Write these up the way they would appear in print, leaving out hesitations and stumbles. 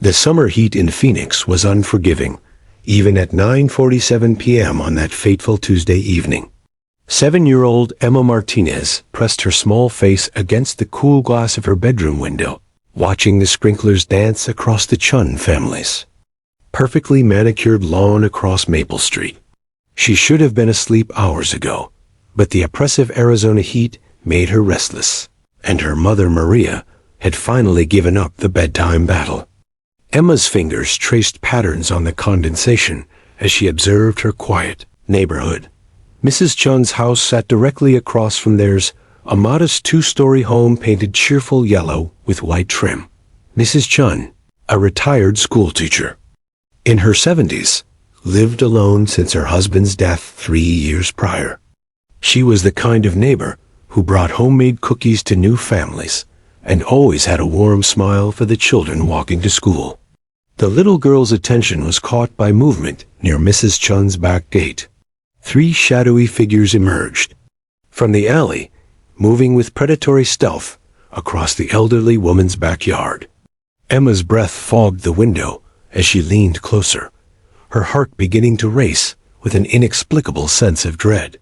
The summer heat in Phoenix was unforgiving, even at 9:47 p.m. on that fateful Tuesday evening. 7-year-old Emma Martinez pressed her small face against the cool glass of her bedroom window, watching the sprinklers dance across the Chun family's perfectly manicured lawn across Maple Street. She should have been asleep hours ago, but the oppressive Arizona heat made her restless, and her mother Maria had finally given up the bedtime battle. Emma's fingers traced patterns on the condensation as she observed her quiet neighborhood. Mrs. Chun's house sat directly across from theirs, a modest 2-story home painted cheerful yellow with white trim. Mrs. Chun, a retired schoolteacher, in her 70s, lived alone since her husband's death 3 years prior. She was the kind of neighbor who brought homemade cookies to new families and always had a warm smile for the children walking to school. The little girl's attention was caught by movement near Mrs. Chun's back gate. 3 shadowy figures emerged from the alley, moving with predatory stealth across the elderly woman's backyard. Emma's breath fogged the window as she leaned closer, her heart beginning to race with an inexplicable sense of dread.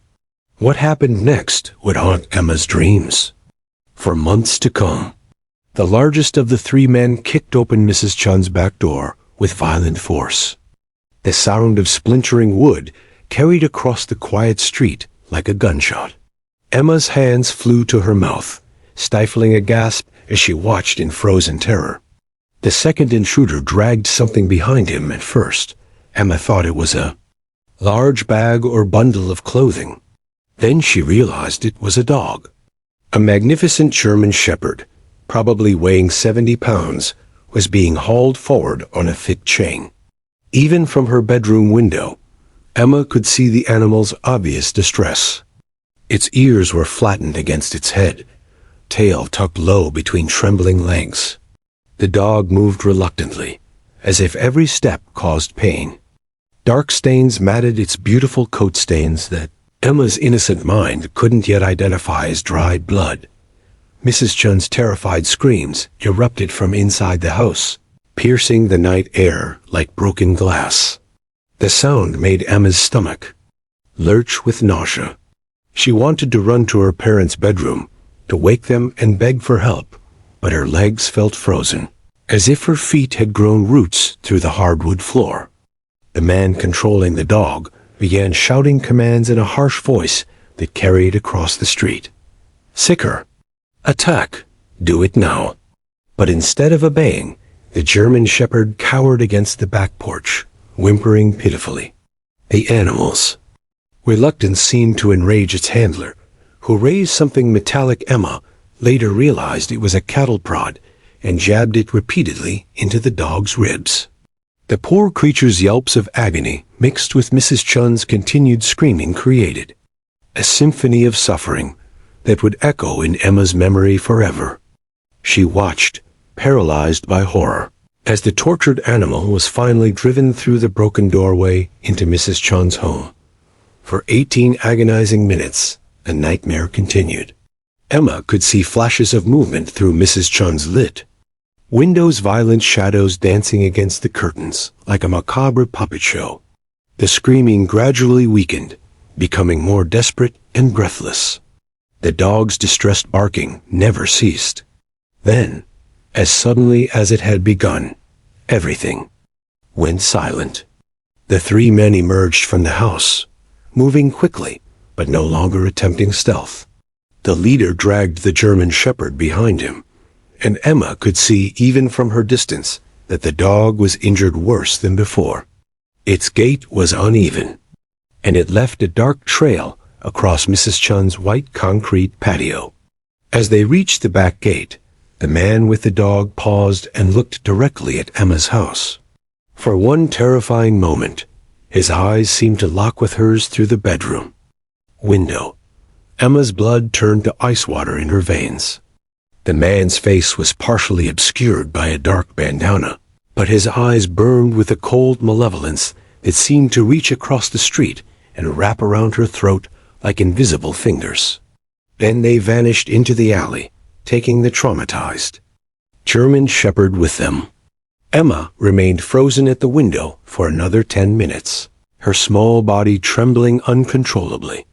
What happened next would haunt Emma's dreams for months to come. The largest of the 3 men kicked open Mrs. Chun's back door with violent force. The sound of splintering wood carried across the quiet street like a gunshot. Emma's hands flew to her mouth, stifling a gasp as she watched in frozen terror. The second intruder dragged something behind him at first. Emma thought it was a large bag or bundle of clothing. Then she realized it was a dog. A magnificent German shepherd, probably weighing 70 pounds, was being hauled forward on a thick chain. Even from her bedroom window, Emma could see the animal's obvious distress. Its ears were flattened against its head, tail tucked low between trembling legs. The dog moved reluctantly, as if every step caused pain. Dark stains matted its beautiful coat stains that Emma's innocent mind couldn't yet identify as dried blood. Mrs. Chun's terrified screams erupted from inside the house, piercing the night air like broken glass. The sound made Emma's stomach lurch with nausea. She wanted to run to her parents' bedroom, to wake them and beg for help, but her legs felt frozen, as if her feet had grown roots through the hardwood floor. The man controlling the dog began shouting commands in a harsh voice that carried across the street. Sick her. Attack. Do it now. But instead of obeying, the German shepherd cowered against the back porch, whimpering pitifully. The animal's reluctance seemed to enrage its handler, who raised something metallic. Emma later realized it was a cattle prod and jabbed it repeatedly into the dog's ribs. The poor creature's yelps of agony mixed with Mrs. Chun's continued screaming created a symphony of suffering that would echo in Emma's memory forever. She watched, paralyzed by horror, as the tortured animal was finally driven through the broken doorway into Mrs. Chun's home. For 18 agonizing minutes, the nightmare continued. Emma could see flashes of movement through Mrs. Chun's lit windows, violent shadows dancing against the curtains like a macabre puppet show. The screaming gradually weakened, becoming more desperate and breathless. The dog's distressed barking never ceased. Then, as suddenly as it had begun, everything went silent. The 3 men emerged from the house, moving quickly, but no longer attempting stealth. The leader dragged the German shepherd behind him, and Emma could see even from her distance that the dog was injured worse than before. Its gait was uneven, and it left a dark trail across Mrs. Chun's white concrete patio. As they reached the back gate, the man with the dog paused and looked directly at Emma's house. For one terrifying moment, his eyes seemed to lock with hers through the bedroom window. Emma's blood turned to ice water in her veins. The man's face was partially obscured by a dark bandana, but his eyes burned with a cold malevolence that seemed to reach across the street and wrap around her throat like invisible fingers. Then they vanished into the alley, taking the traumatized German shepherd with them. Emma remained frozen at the window for another 10 minutes, her small body trembling uncontrollably.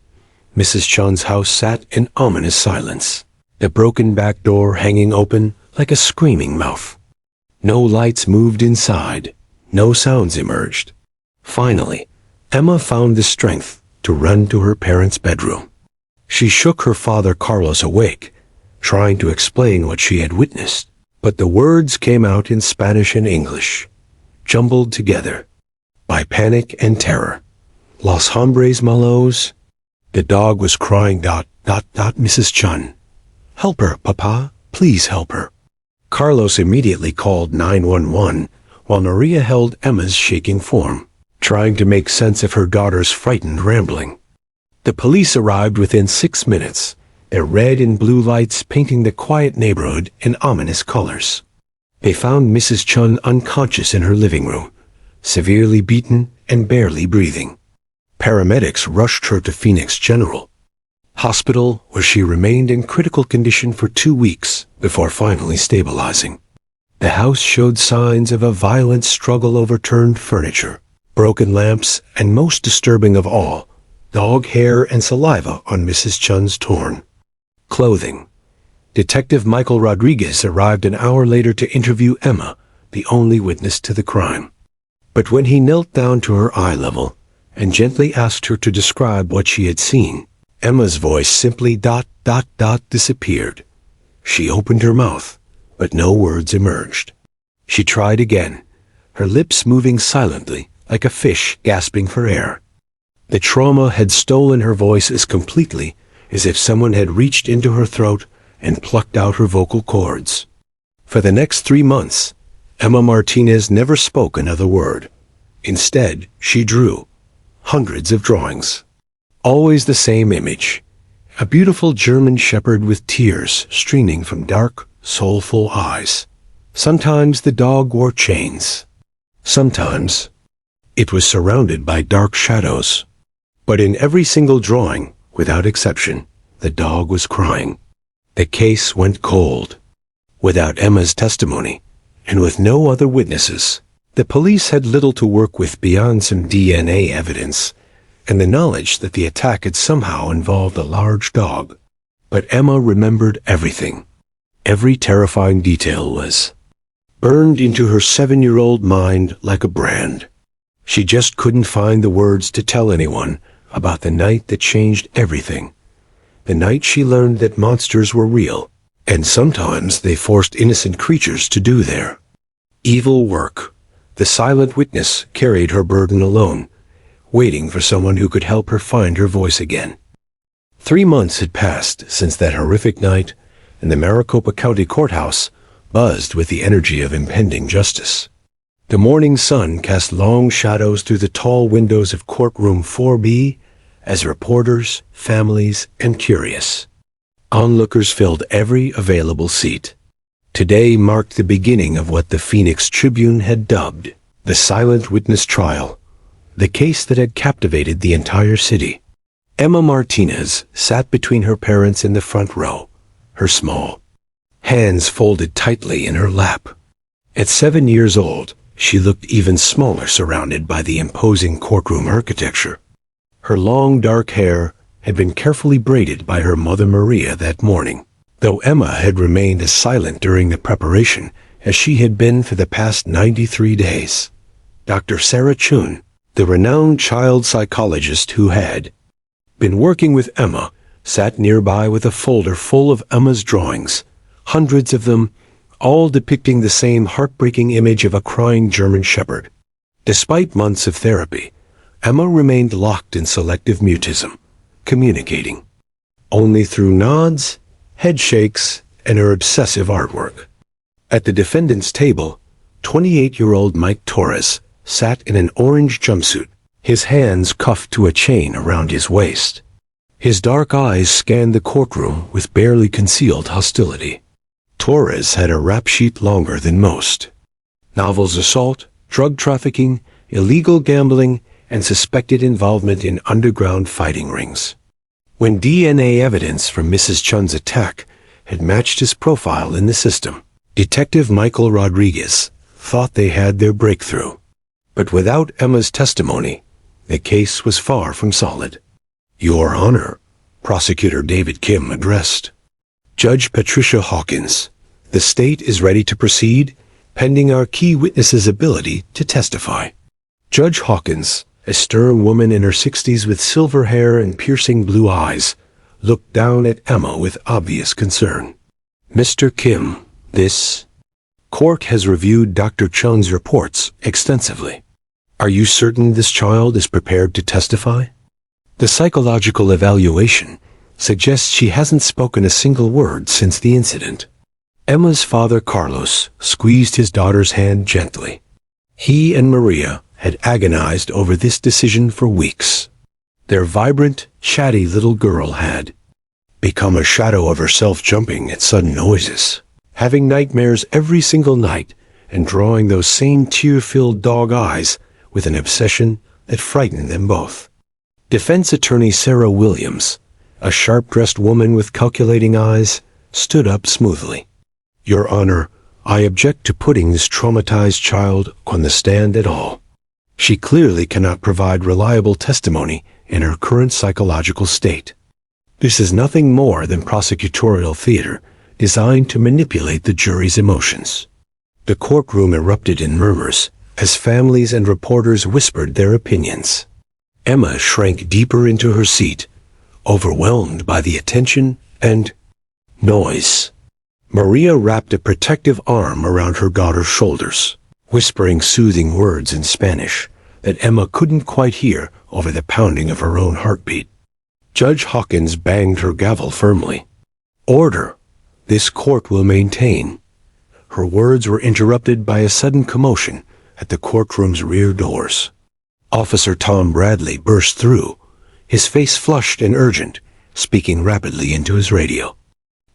Mrs. Chun's house sat in ominous silence, the broken back door hanging open like a screaming mouth. No lights moved inside, no sounds emerged. Finally, Emma found the strength to run to her parents' bedroom. She shook her father Carlos awake, trying to explain what she had witnessed, but the words came out in Spanish and English, jumbled together by panic and terror. Los hombres malos. The dog was crying, ... Mrs. Chun. Help her, Papa. Please help her. Carlos immediately called 911, while Maria held Emma's shaking form, trying to make sense of her daughter's frightened rambling. The police arrived within 6 minutes, their red and blue lights painting the quiet neighborhood in ominous colors. They found Mrs. Chun unconscious in her living room, severely beaten and barely breathing. Paramedics rushed her to Phoenix General Hospital, where she remained in critical condition for 2 weeks before finally stabilizing. The house showed signs of a violent struggle over turned furniture, broken lamps, and most disturbing of all, dog hair and saliva on Mrs. Chun's torn clothing. Detective Michael Rodriguez arrived an hour later to interview Emma, the only witness to the crime. But when he knelt down to her eye level and gently asked her to describe what she had seen, Emma's voice simply ... disappeared. She opened her mouth, but no words emerged. She tried again, her lips moving silently like a fish gasping for air. The trauma had stolen her voice as completely as if someone had reached into her throat and plucked out her vocal cords. For the next 3 months, Emma Martinez never spoke another word. Instead, she drew hundreds of drawings. Always the same image, a beautiful German shepherd with tears streaming from dark, soulful eyes. Sometimes the dog wore chains. Sometimes it was surrounded by dark shadows. But in every single drawing, without exception, the dog was crying. The case went cold. Without Emma's testimony, and with no other witnesses, the police had little to work with beyond some DNA evidence and the knowledge that the attack had somehow involved a large dog. But Emma remembered everything. Every terrifying detail was burned into her 7-year-old mind like a brand. She just couldn't find the words to tell anyone about the night that changed everything. The night she learned that monsters were real, and sometimes they forced innocent creatures to do their evil work. The silent witness carried her burden alone, waiting for someone who could help her find her voice again. 3 months had passed since that horrific night, and the Maricopa County Courthouse buzzed with the energy of impending justice. The morning sun cast long shadows through the tall windows of Courtroom 4B as reporters, families, and curious onlookers filled every available seat. Today marked the beginning of what the Phoenix Tribune had dubbed the Silent Witness Trial, the case that had captivated the entire city. Emma Martinez sat between her parents in the front row, her small hands folded tightly in her lap. At 7 years old, she looked even smaller surrounded by the imposing courtroom architecture. Her long dark hair had been carefully braided by her mother Maria that morning, though Emma had remained as silent during the preparation as she had been for the past 93 days. Dr. Sarah Chun, the renowned child psychologist who had been working with Emma, sat nearby with a folder full of Emma's drawings, hundreds of them, all depicting the same heartbreaking image of a crying German shepherd. Despite months of therapy, Emma remained locked in selective mutism, communicating only through nods, head shakes, and her obsessive artwork. At the defendant's table, 28-year-old Mike Torres sat in an orange jumpsuit, his hands cuffed to a chain around his waist. His dark eyes scanned the courtroom with barely concealed hostility. Torres had a rap sheet longer than most. Novels assault, drug trafficking, illegal gambling, and suspected involvement in underground fighting rings. When DNA evidence from Mrs. Chun's attack had matched his profile in the system, Detective Michael Rodriguez thought they had their breakthrough. But without Emma's testimony, the case was far from solid. "Your Honor," Prosecutor David Kim addressed. "Judge Patricia Hawkins, the state is ready to proceed, pending our key witness's ability to testify." Judge Hawkins, a stern woman in her 60s with silver hair and piercing blue eyes, looked down at Emma with obvious concern. "Mr. Kim, this court has reviewed Dr. Chung's reports extensively. Are you certain this child is prepared to testify? The psychological evaluation suggests she hasn't spoken a single word since the incident." Emma's father, Carlos, squeezed his daughter's hand gently. He and Maria had agonized over this decision for weeks. Their vibrant, chatty little girl had become a shadow of herself, jumping at sudden noises, having nightmares every single night, and drawing those same tear-filled dog eyes with an obsession that frightened them both. Defense attorney Sarah Williams, a sharp-dressed woman with calculating eyes, stood up smoothly. "Your Honor, I object to putting this traumatized child on the stand at all. She clearly cannot provide reliable testimony in her current psychological state. This is nothing more than prosecutorial theater designed to manipulate the jury's emotions." The courtroom erupted in murmurs as families and reporters whispered their opinions. Emma shrank deeper into her seat, overwhelmed by the attention and noise. Maria wrapped a protective arm around her daughter's shoulders, whispering soothing words in Spanish that Emma couldn't quite hear over the pounding of her own heartbeat. Judge Hawkins banged her gavel firmly. "Order! This court will maintain." Her words were interrupted by a sudden commotion at the courtroom's rear doors. Officer Tom Bradley burst through, his face flushed and urgent, speaking rapidly into his radio.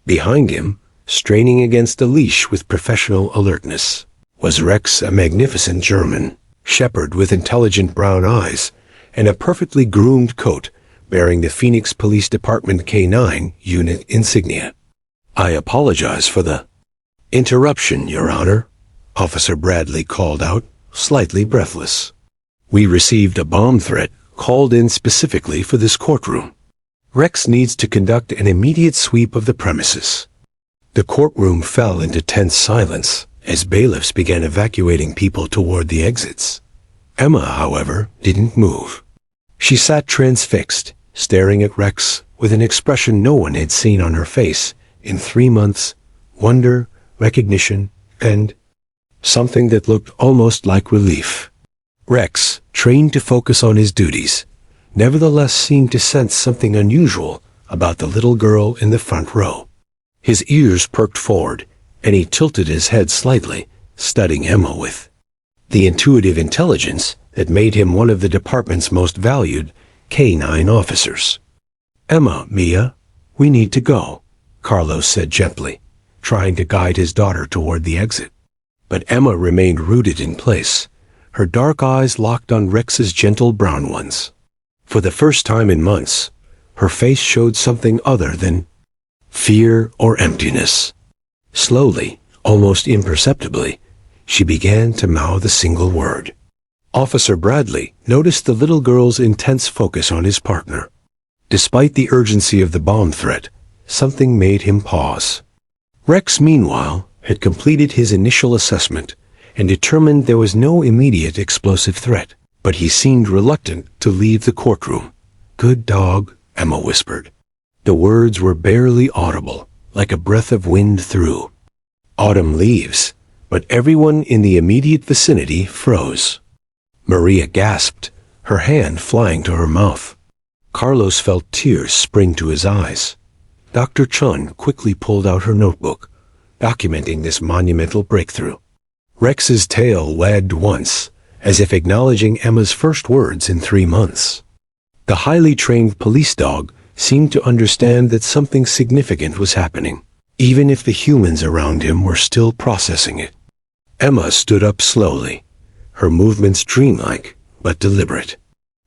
Behind him, straining against a leash with professional alertness, was Rex, a magnificent German shepherd with intelligent brown eyes and a perfectly groomed coat bearing the Phoenix Police Department K9 unit insignia. "I apologize for the interruption, Your Honor," Officer Bradley called out, slightly breathless. "We received a bomb threat called in specifically for this courtroom. Rex needs to conduct an immediate sweep of the premises." The courtroom fell into tense silence as bailiffs began evacuating people toward the exits. Emma, however, didn't move. She sat transfixed, staring at Rex with an expression no one had seen on her face in 3 months: wonder, recognition, and something that looked almost like relief. Rex, trained to focus on his duties, nevertheless seemed to sense something unusual about the little girl in the front row. His ears perked forward, and he tilted his head slightly, studying Emma with the intuitive intelligence that made him one of the department's most valued K9 officers. "Emma, Mia, we need to go," Carlos said gently, trying to guide his daughter toward the exit. But Emma remained rooted in place, her dark eyes locked on Rex's gentle brown ones. For the first time in months, her face showed something other than fear or emptiness. Slowly, almost imperceptibly, she began to mouth a single word. Officer Bradley noticed the little girl's intense focus on his partner. Despite the urgency of the bomb threat, something made him pause. Rex, meanwhile, had completed his initial assessment and determined there was no immediate explosive threat, but he seemed reluctant to leave the courtroom. "Good dog," Emma whispered. The words were barely audible, like a breath of wind through autumn leaves, but everyone in the immediate vicinity froze. Maria gasped, her hand flying to her mouth. Carlos felt tears spring to his eyes. Dr. Chun quickly pulled out her notebook, documenting this monumental breakthrough. Rex's tail wagged once, as if acknowledging Emma's first words in 3 months. The highly trained police dog seemed to understand that something significant was happening, even if the humans around him were still processing it. Emma stood up slowly, her movements dreamlike but deliberate.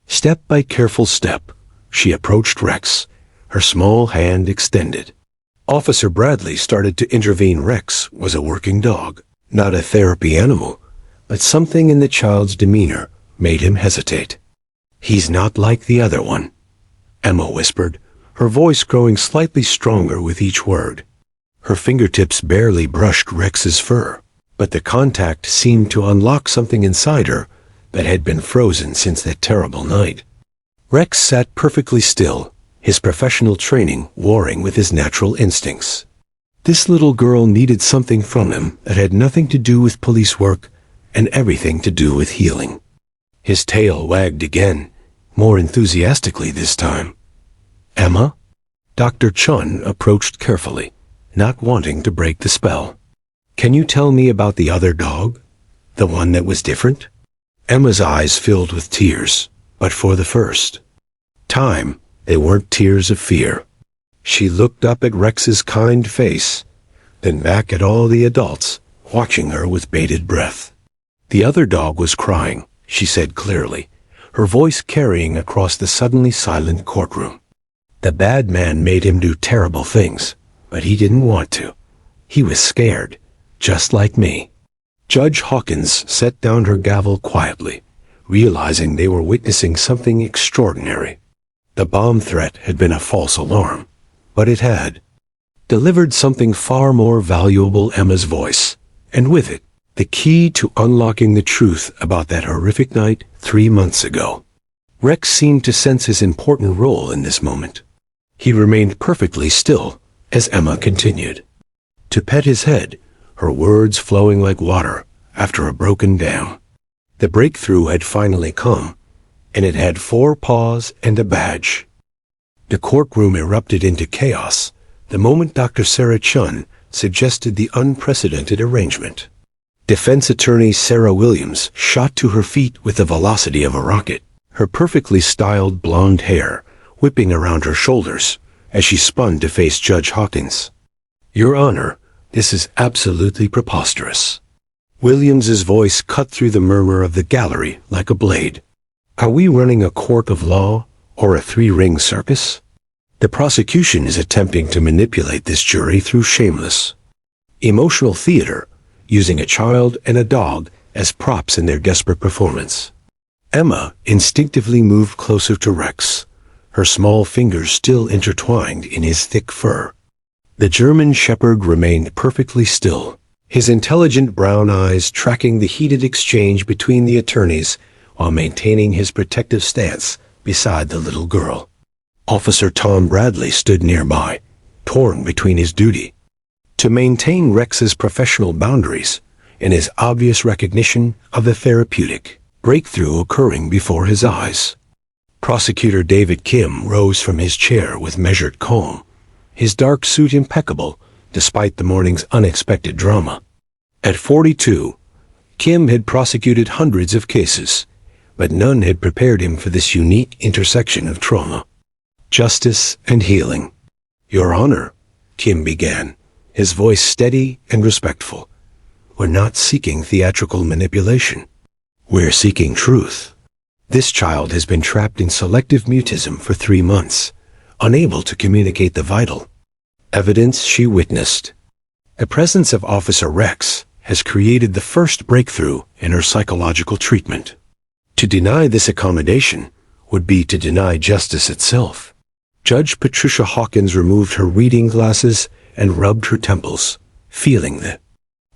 Step by careful step, she approached Rex, her small hand extended. Officer Bradley started to intervene. Rex was a working dog, not a therapy animal, but something in the child's demeanor made him hesitate. "He's not like the other one," Emma whispered, her voice growing slightly stronger with each word. Her fingertips barely brushed Rex's fur, but the contact seemed to unlock something inside her that had been frozen since that terrible night. Rex sat perfectly still, his professional training warring with his natural instincts. This little girl needed something from him that had nothing to do with police work and everything to do with healing. His tail wagged again, more enthusiastically this time. "Emma?" Dr. Chun approached carefully, not wanting to break the spell. "Can you tell me about the other dog? The one that was different?" Emma's eyes filled with tears, but for the first time, they weren't tears of fear. She looked up at Rex's kind face, then back at all the adults, watching her with bated breath. "The other dog was crying," she said clearly, her voice carrying across the suddenly silent courtroom. "The bad man made him do terrible things, but he didn't want to. He was scared, just like me." Judge Hawkins set down her gavel quietly, realizing they were witnessing something extraordinary. The bomb threat had been a false alarm, but it had delivered something far more valuable: Emma's voice, and with it, the key to unlocking the truth about that horrific night 3 months ago. Rex seemed to sense his important role in this moment. He remained perfectly still as Emma continued to pet his head, her words flowing like water after a broken dam. The breakthrough had finally come, and it had 4 paws and a badge. The courtroom erupted into chaos the moment Dr. Sarah Chun suggested the unprecedented arrangement. Defense attorney Sarah Williams shot to her feet with the velocity of a rocket, her perfectly styled blonde hair whipping around her shoulders as she spun to face Judge Hawkins. "Your Honor, this is absolutely preposterous." Williams's voice cut through the murmur of the gallery like a blade. "Are we running a court of law or a 3-ring circus? The prosecution is attempting to manipulate this jury through shameless, emotional theater, using a child and a dog as props in their desperate performance." Emma instinctively moved closer to Rex, her small fingers still intertwined in his thick fur. The German shepherd remained perfectly still, his intelligent brown eyes tracking the heated exchange between the attorneys while maintaining his protective stance beside the little girl. Officer Tom Bradley stood nearby, torn between his duty to maintain Rex's professional boundaries and his obvious recognition of the therapeutic breakthrough occurring before his eyes. Prosecutor David Kim rose from his chair with measured calm, his dark suit impeccable despite the morning's unexpected drama. At 42, Kim had prosecuted hundreds of cases, but none had prepared him for this unique intersection of trauma, justice, and healing. "Your Honor," Kim began, his voice steady and respectful, "we're not seeking theatrical manipulation. We're seeking truth. This child has been trapped in selective mutism for 3 months, unable to communicate the vital evidence she witnessed. The presence of Officer Rex has created the first breakthrough in her psychological treatment. To deny this accommodation would be to deny justice itself." Judge Patricia Hawkins removed her reading glasses and rubbed her temples, feeling the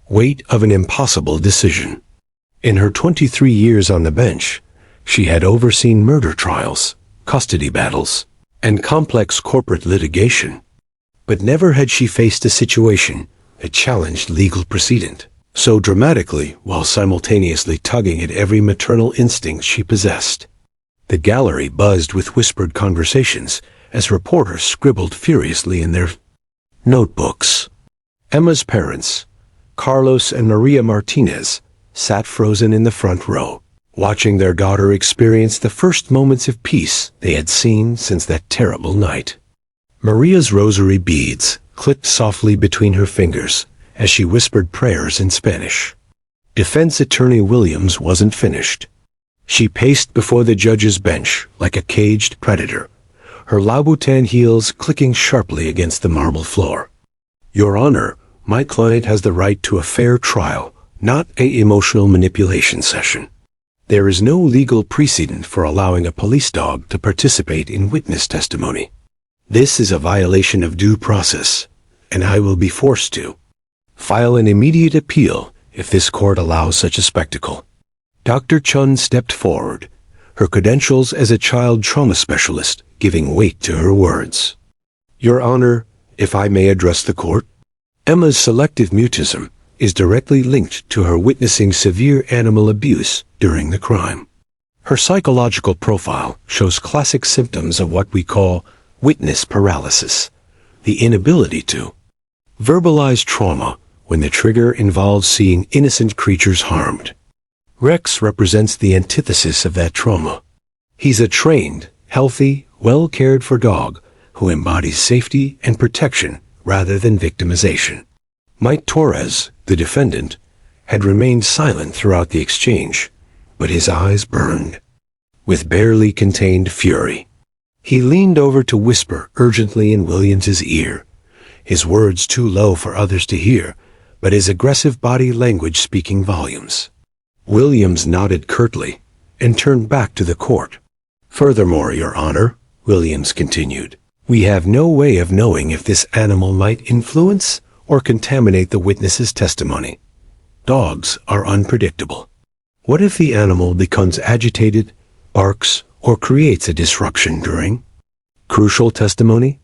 weight of an impossible decision. In her 23 years on the bench, she had overseen murder trials, custody battles, and complex corporate litigation. But never had she faced a situation that challenged legal precedent so dramatically while simultaneously tugging at every maternal instinct she possessed. The gallery buzzed with whispered conversations as reporters scribbled furiously in their notebooks. Emma's parents, Carlos and Maria Martinez, sat frozen in the front row, watching their daughter experience the first moments of peace they had seen since that terrible night. Maria's rosary beads clicked softly between her fingers as she whispered prayers in Spanish. Defense attorney Williams wasn't finished. She paced before the judge's bench like a caged predator, her Louboutin heels clicking sharply against the marble floor. "Your Honor, my client has the right to a fair trial, not an emotional manipulation session. There is no legal precedent for allowing a police dog to participate in witness testimony. This is a violation of due process, and I will be forced to file an immediate appeal if this court allows such a spectacle. Dr. Chun stepped forward, her credentials as a child trauma specialist giving weight to her words. Your Honor, if I may address the court, Emma's selective mutism is directly linked to her witnessing severe animal abuse during the crime. Her psychological profile shows classic symptoms of what we call witness paralysis, the inability to verbalize trauma when the trigger involves seeing innocent creatures harmed. Rex represents the antithesis of that trauma. He's a trained, healthy, well-cared-for dog who embodies safety and protection rather than victimization. Mike Torres, the defendant, had remained silent throughout the exchange, but his eyes burned with barely contained fury. He leaned over to whisper urgently in Williams's ear, his words too low for others to hear, but his aggressive body language speaking volumes. Williams nodded curtly and turned back to the court. Furthermore, Your Honor, Williams continued, we have no way of knowing if this animal might influence or contaminate the witness's testimony. Dogs are unpredictable. What if the animal becomes agitated, barks, or creates a disruption during crucial testimony?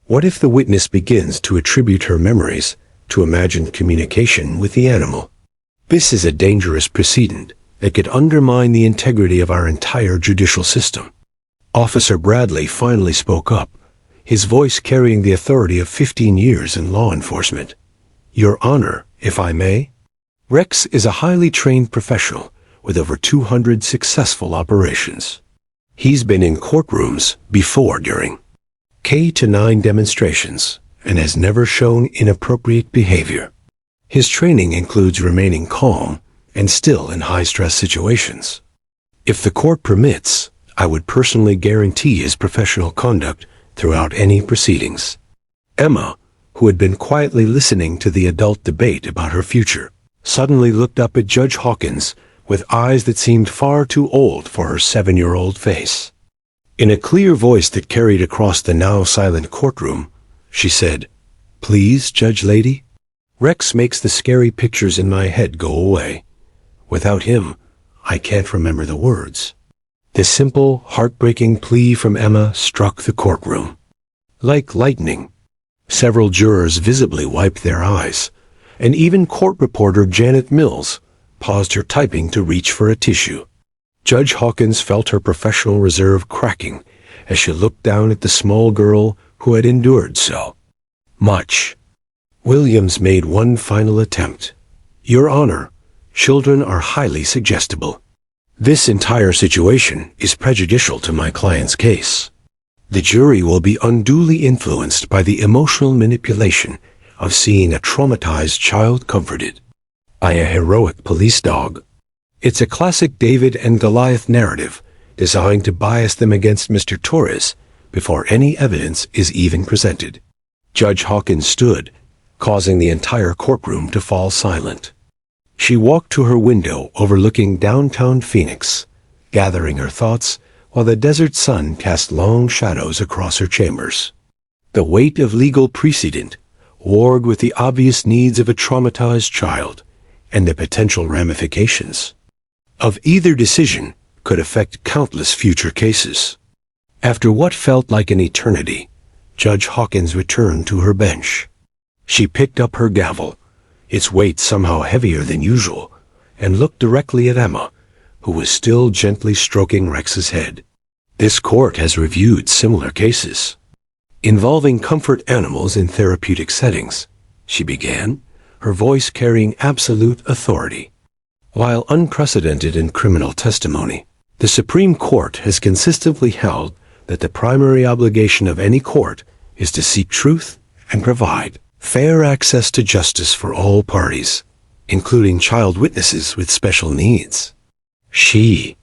What if the witness begins to attribute her memories to imagined communication with the animal? This is a dangerous precedent that could undermine the integrity of our entire judicial system. Officer Bradley finally spoke up, his voice carrying the authority of 15 years in law enforcement. Your Honor, if I may, Rex is a highly trained professional with over 200 successful operations. He's been in courtrooms before during K-9 demonstrations and has never shown inappropriate behavior. His training includes remaining calm and still in high-stress situations. If the court permits, I would personally guarantee his professional conduct throughout any proceedings. Emma, who had been quietly listening to the adult debate about her future, suddenly looked up at Judge Hawkins with eyes that seemed far too old for her 7-year-old face. In a clear voice that carried across the now silent courtroom, she said, Please, Judge Lady? Rex makes the scary pictures in my head go away. Without him, I can't remember the words. The simple, heartbreaking plea from Emma struck the courtroom. Like lightning, several jurors visibly wiped their eyes, and even court reporter Janet Mills paused her typing to reach for a tissue. Judge Hawkins felt her professional reserve cracking as she looked down at the small girl who had endured so much. Williams made one final attempt. Your Honor, children are highly suggestible. This entire situation is prejudicial to my client's case. The jury will be unduly influenced by the emotional manipulation of seeing a traumatized child comforted by a heroic police dog. It's a classic David and Goliath narrative designed to bias them against Mr. Torres before any evidence is even presented. Judge Hawkins stood, causing the entire courtroom to fall silent. She walked to her window overlooking downtown Phoenix, gathering her thoughts while the desert sun cast long shadows across her chambers. The weight of legal precedent warred with the obvious needs of a traumatized child, and the potential ramifications of either decision could affect countless future cases. After what felt like an eternity, Judge Hawkins returned to her bench. She picked up her gavel, its weight somehow heavier than usual, and looked directly at Emma, who was still gently stroking Rex's head. This court has reviewed similar cases involving comfort animals in therapeutic settings, she began, her voice carrying absolute authority. While unprecedented in criminal testimony, the Supreme Court has consistently held that the primary obligation of any court is to seek truth and provide fair access to justice for all parties, including child witnesses with special needs. She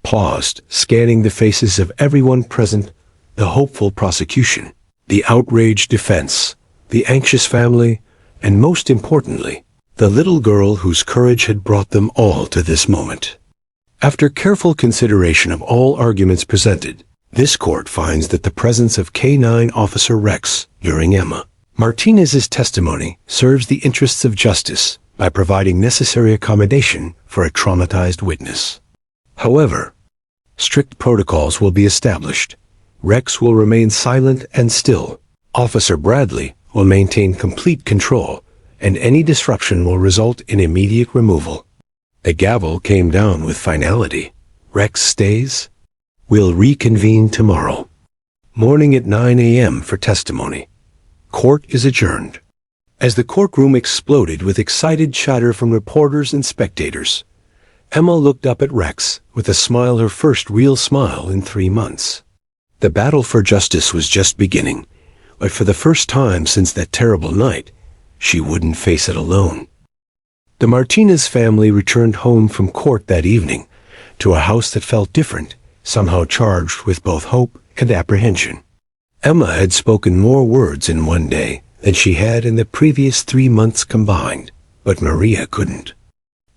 paused, scanning the faces of everyone present, the hopeful prosecution, the outraged defense, the anxious family, and most importantly, the little girl whose courage had brought them all to this moment. After careful consideration of all arguments presented, this court finds that the presence of K-9 Officer Rex during Emma Martinez's testimony serves the interests of justice by providing necessary accommodation for a traumatized witness. However, strict protocols will be established. Rex will remain silent and still. Officer Bradley will maintain complete control, and any disruption will result in immediate removal. The gavel came down with finality. Rex stays. We'll reconvene tomorrow. Morning at 9 a.m. for testimony. Court is adjourned. As the courtroom exploded with excited chatter from reporters and spectators, Emma looked up at Rex with a smile, her first real smile in 3 months. The battle for justice was just beginning, but for the first time since that terrible night, she wouldn't face it alone. The Martinez family returned home from court that evening to a house that felt different, somehow charged with both hope and apprehension. Emma had spoken more words in one day than she had in the previous 3 months combined, but Maria couldn't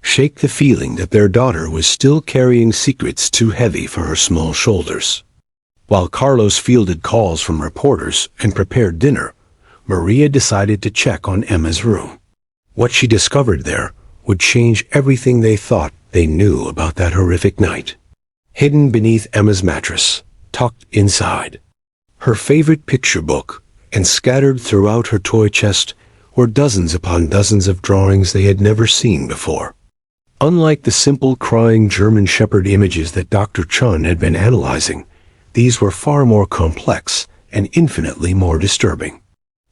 shake the feeling that their daughter was still carrying secrets too heavy for her small shoulders. While Carlos fielded calls from reporters and prepared dinner, Maria decided to check on Emma's room. What she discovered there would change everything they thought they knew about that horrific night. Hidden beneath Emma's mattress, tucked inside her favorite picture book, and scattered throughout her toy chest were dozens upon dozens of drawings they had never seen before. Unlike the simple crying German Shepherd images that Dr. Chun had been analyzing, these were far more complex and infinitely more disturbing.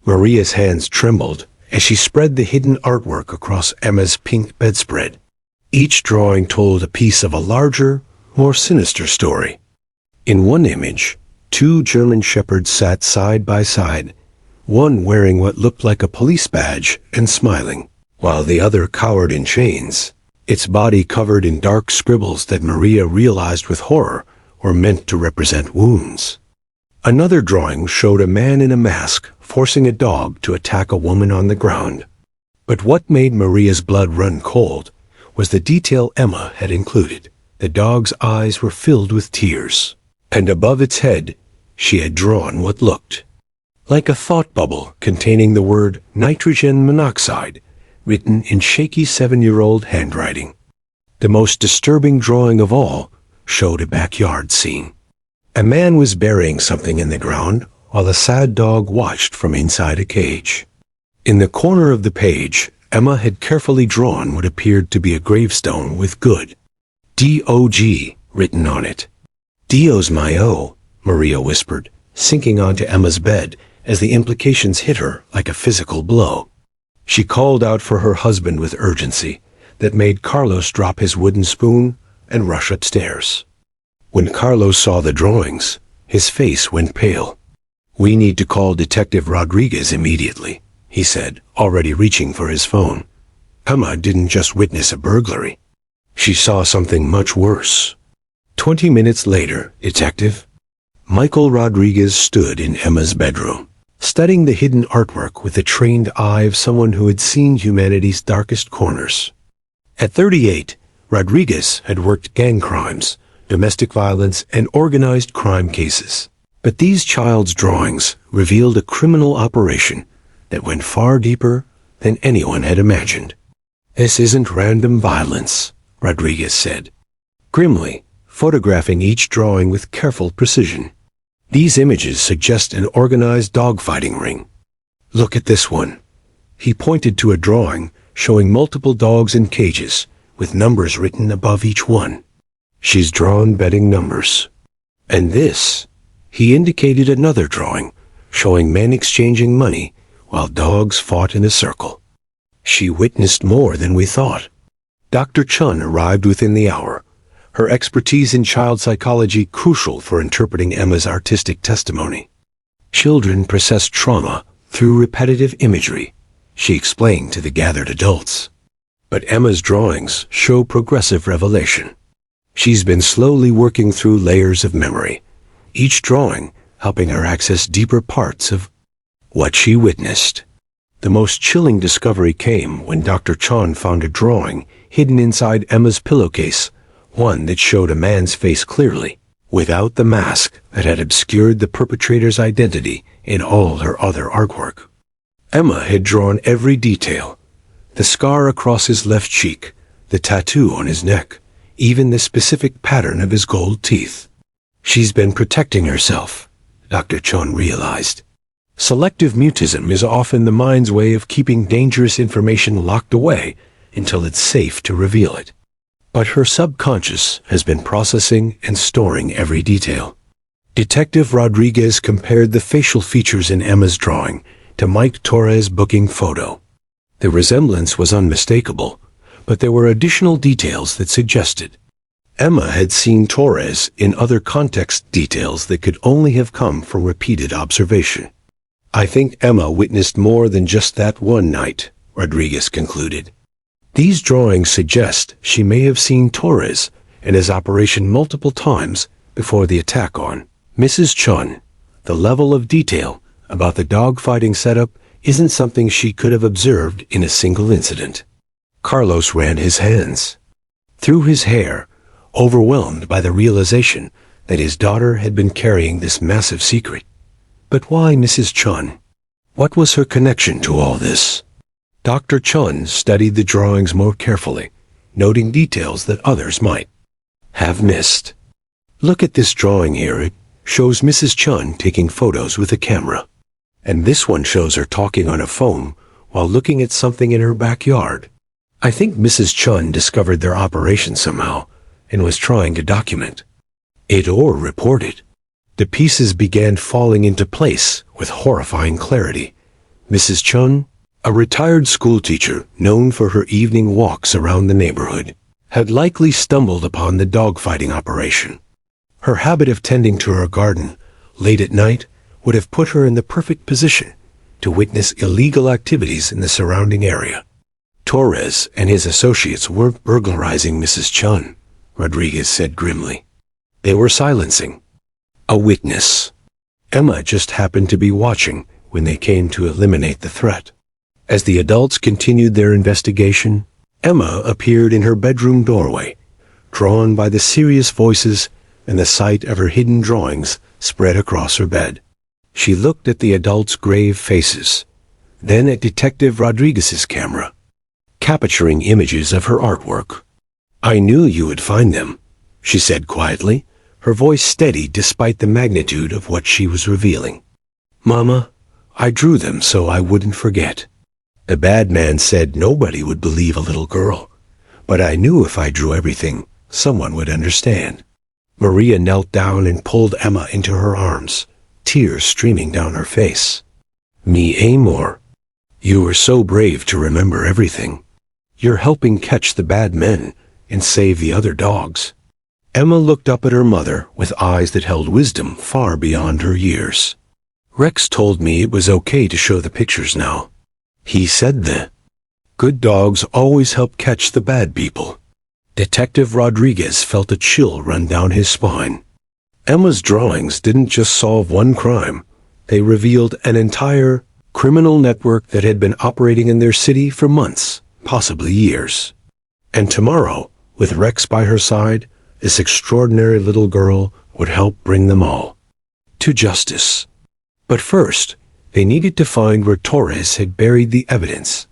Maria's hands trembled as she spread the hidden artwork across Emma's pink bedspread. Each drawing told a piece of a larger, more sinister story. In one image, 2 German shepherds sat side by side, one wearing what looked like a police badge and smiling, while the other cowered in chains, its body covered in dark scribbles that Maria realized with horror were meant to represent wounds. Another drawing showed a man in a mask forcing a dog to attack a woman on the ground. But what made Maria's blood run cold was the detail Emma had included. The dog's eyes were filled with tears, and above its head she had drawn what looked like a thought bubble containing the word nitrogen monoxide, written in shaky 7-year-old handwriting. The most disturbing drawing of all showed a backyard scene. A man was burying something in the ground while a sad dog watched from inside a cage. In the corner of the page, Emma had carefully drawn what appeared to be a gravestone with good D-O-G written on it. Dios mío, Maria whispered, sinking onto Emma's bed as the implications hit her like a physical blow. She called out for her husband with urgency that made Carlos drop his wooden spoon and rush upstairs. When Carlos saw the drawings, his face went pale. "We need to call Detective Rodriguez immediately," he said, already reaching for his phone. Emma didn't just witness a burglary. She saw something much worse. 20 minutes later, Detective Michael Rodriguez stood in Emma's bedroom, studying the hidden artwork with the trained eye of someone who had seen humanity's darkest corners. At 38, Rodriguez had worked gang crimes, domestic violence, and organized crime cases. But these child's drawings revealed a criminal operation that went far deeper than anyone had imagined. "This isn't random violence," Rodriguez said, grimly, photographing each drawing with careful precision. "These images suggest an organized dogfighting ring. Look at this one." He pointed to a drawing showing multiple dogs in cages, with numbers written above each one. "She's drawn betting numbers." And this, he indicated another drawing showing men exchanging money while dogs fought in a circle. "She witnessed more than we thought." Dr. Chun arrived within the hour, her expertise in child psychology crucial for interpreting Emma's artistic testimony. "Children process trauma through repetitive imagery," she explained to the gathered adults. "But Emma's drawings show progressive revelation. She's been slowly working through layers of memory, each drawing helping her access deeper parts of what she witnessed." The most chilling discovery came when Dr. Chon found a drawing hidden inside Emma's pillowcase, one that showed a man's face clearly, without the mask that had obscured the perpetrator's identity in all her other artwork. Emma had drawn every detail: the scar across his left cheek, the tattoo on his neck, even the specific pattern of his gold teeth. She's been protecting herself, Dr. Chon realized. Selective mutism is often the mind's way of keeping dangerous information locked away until it's safe to reveal it. But her subconscious has been processing and storing every detail. Detective Rodriguez compared the facial features in Emma's drawing to Mike Torres' booking photo. The resemblance was unmistakable, but there were additional details that suggested Emma had seen Torres in other context, details that could only have come from repeated observation. I think Emma witnessed more than just that one night, Rodriguez concluded. These drawings suggest she may have seen Torres and his operation multiple times before the attack on Mrs. Chun. The level of detail about the dogfighting setup isn't something she could have observed in a single incident. Carlos ran his hands through his hair, overwhelmed by the realization that his daughter had been carrying this massive secret. But why Mrs. Chun? What was her connection to all this? Dr. Chun studied the drawings more carefully, noting details that others might have missed. Look at this drawing here. It shows Mrs. Chun taking photos with a camera. And this one shows her talking on a phone while looking at something in her backyard. I think Mrs. Chun discovered their operation somehow and was trying to document it or report it. The pieces began falling into place with horrifying clarity. Mrs. Chun, a retired schoolteacher known for her evening walks around the neighborhood, had likely stumbled upon the dogfighting operation. Her habit of tending to her garden late at night would have put her in the perfect position to witness illegal activities in the surrounding area. Torres and his associates weren't burglarizing Mrs. Chun, Rodriguez said grimly. They were silencing a witness. Emma just happened to be watching when they came to eliminate the threat. As the adults continued their investigation, Emma appeared in her bedroom doorway, drawn by the serious voices and the sight of her hidden drawings spread across her bed. She looked at the adults' grave faces, then at Detective Rodriguez's camera, capturing images of her artwork. "I knew you would find them," she said quietly, her voice steady despite the magnitude of what she was revealing. "Mama, I drew them so I wouldn't forget. The bad man said nobody would believe a little girl, but I knew if I drew everything, someone would understand." Maria knelt down and pulled Emma into her arms, tears streaming down her face. "Me Amor, you were so brave to remember everything. You're helping catch the bad men and save the other dogs." Emma looked up at her mother with eyes that held wisdom far beyond her years. "Rex told me it was okay to show the pictures now. He said the good dogs always help catch the bad people." Detective Rodriguez felt a chill run down his spine. Emma's drawings didn't just solve one crime. They revealed an entire criminal network that had been operating in their city for months, possibly years. And tomorrow, with Rex by her side, this extraordinary little girl would help bring them all to justice. But first, they needed to find where Torres had buried the evidence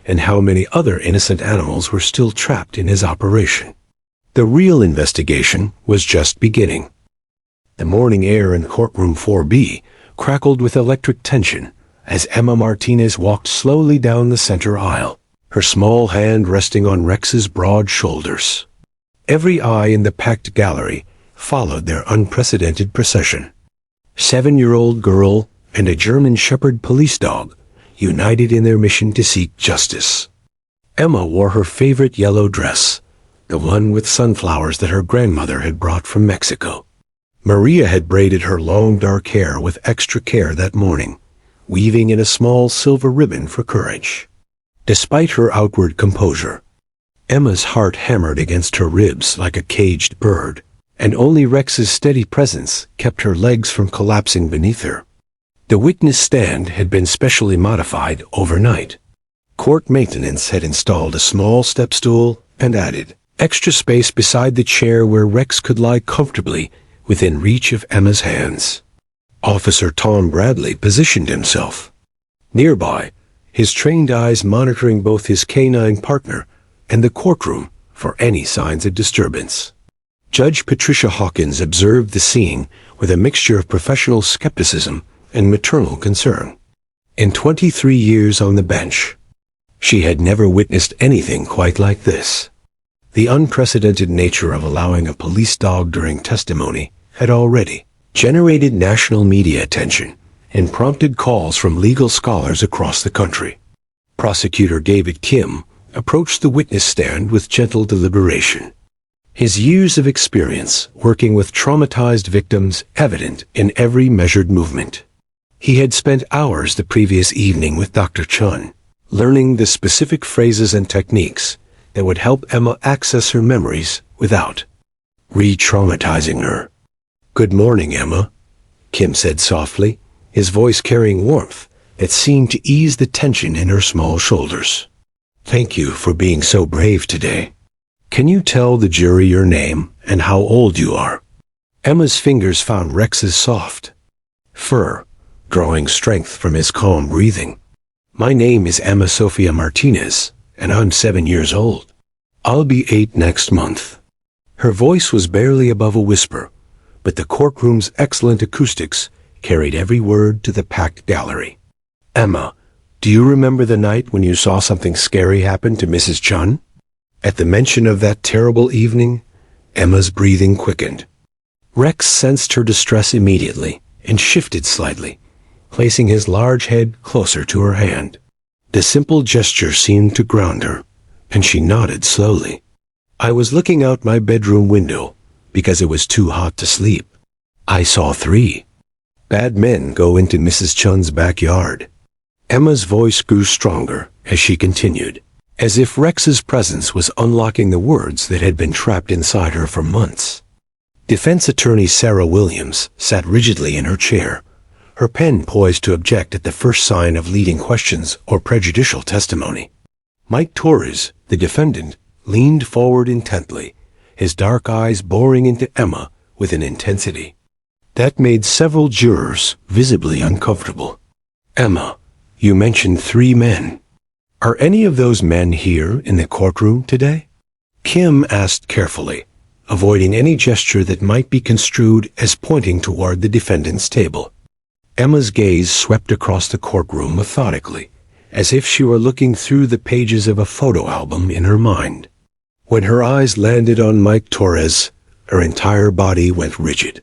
and how many other innocent animals were still trapped in his operation. The real investigation was just beginning. The morning air in Courtroom 4B crackled with electric tension as Emma Martinez walked slowly down the center aisle, her small hand resting on Rex's broad shoulders. Every eye in the packed gallery followed their unprecedented procession. 7-year-old girl and a German Shepherd police dog, united in their mission to seek justice. Emma wore her favorite yellow dress, the one with sunflowers that her grandmother had brought from Mexico. Maria had braided her long dark hair with extra care that morning, weaving in a small silver ribbon for courage. Despite her outward composure, Emma's heart hammered against her ribs like a caged bird, and only Rex's steady presence kept her legs from collapsing beneath her. The witness stand had been specially modified overnight. Court maintenance had installed a small step stool and added extra space beside the chair where Rex could lie comfortably within reach of Emma's hands. Officer Tom Bradley positioned himself nearby, his trained eyes monitoring both his canine partner and the courtroom for any signs of disturbance. Judge Patricia Hawkins observed the scene with a mixture of professional skepticism and maternal concern. In 23 years on the bench, she had never witnessed anything quite like this. The unprecedented nature of allowing a police dog during testimony had already generated national media attention and prompted calls from legal scholars across the country. Prosecutor David Kim approached the witness stand with gentle deliberation, his years of experience working with traumatized victims evident in every measured movement. He had spent hours the previous evening with Dr. Chun, learning the specific phrases and techniques that would help Emma access her memories without re-traumatizing her. "Good morning, Emma," Kim said softly, his voice carrying warmth that seemed to ease the tension in her small shoulders. "Thank you for being so brave today. Can you tell the jury your name and how old you are?" Emma's fingers found Rex's soft fur, drawing strength from his calm breathing. "My name is Emma Sofia Martinez, and I'm 7 years old. I'll be 8 next month." Her voice was barely above a whisper, but the courtroom's excellent acoustics carried every word to the packed gallery. "Emma, do you remember the night when you saw something scary happen to Mrs. Chun?" At the mention of that terrible evening, Emma's breathing quickened. Rex sensed her distress immediately and shifted slightly, placing his large head closer to her hand. The simple gesture seemed to ground her, and she nodded slowly. "I was looking out my bedroom window because it was too hot to sleep. I saw 3 bad men go into Mrs. Chun's backyard." Emma's voice grew stronger as she continued, as if Rex's presence was unlocking the words that had been trapped inside her for months. Defense attorney Sarah Williams sat rigidly in her chair, her pen poised to object at the first sign of leading questions or prejudicial testimony. Mike Torres, the defendant, leaned forward intently, his dark eyes boring into Emma with an intensity that made several jurors visibly uncomfortable. "Emma, you mentioned 3 men. Are any of those men here in the courtroom today?" Kim asked carefully, avoiding any gesture that might be construed as pointing toward the defendant's table. Emma's gaze swept across the courtroom methodically, as if she were looking through the pages of a photo album in her mind. When her eyes landed on Mike Torres, her entire body went rigid.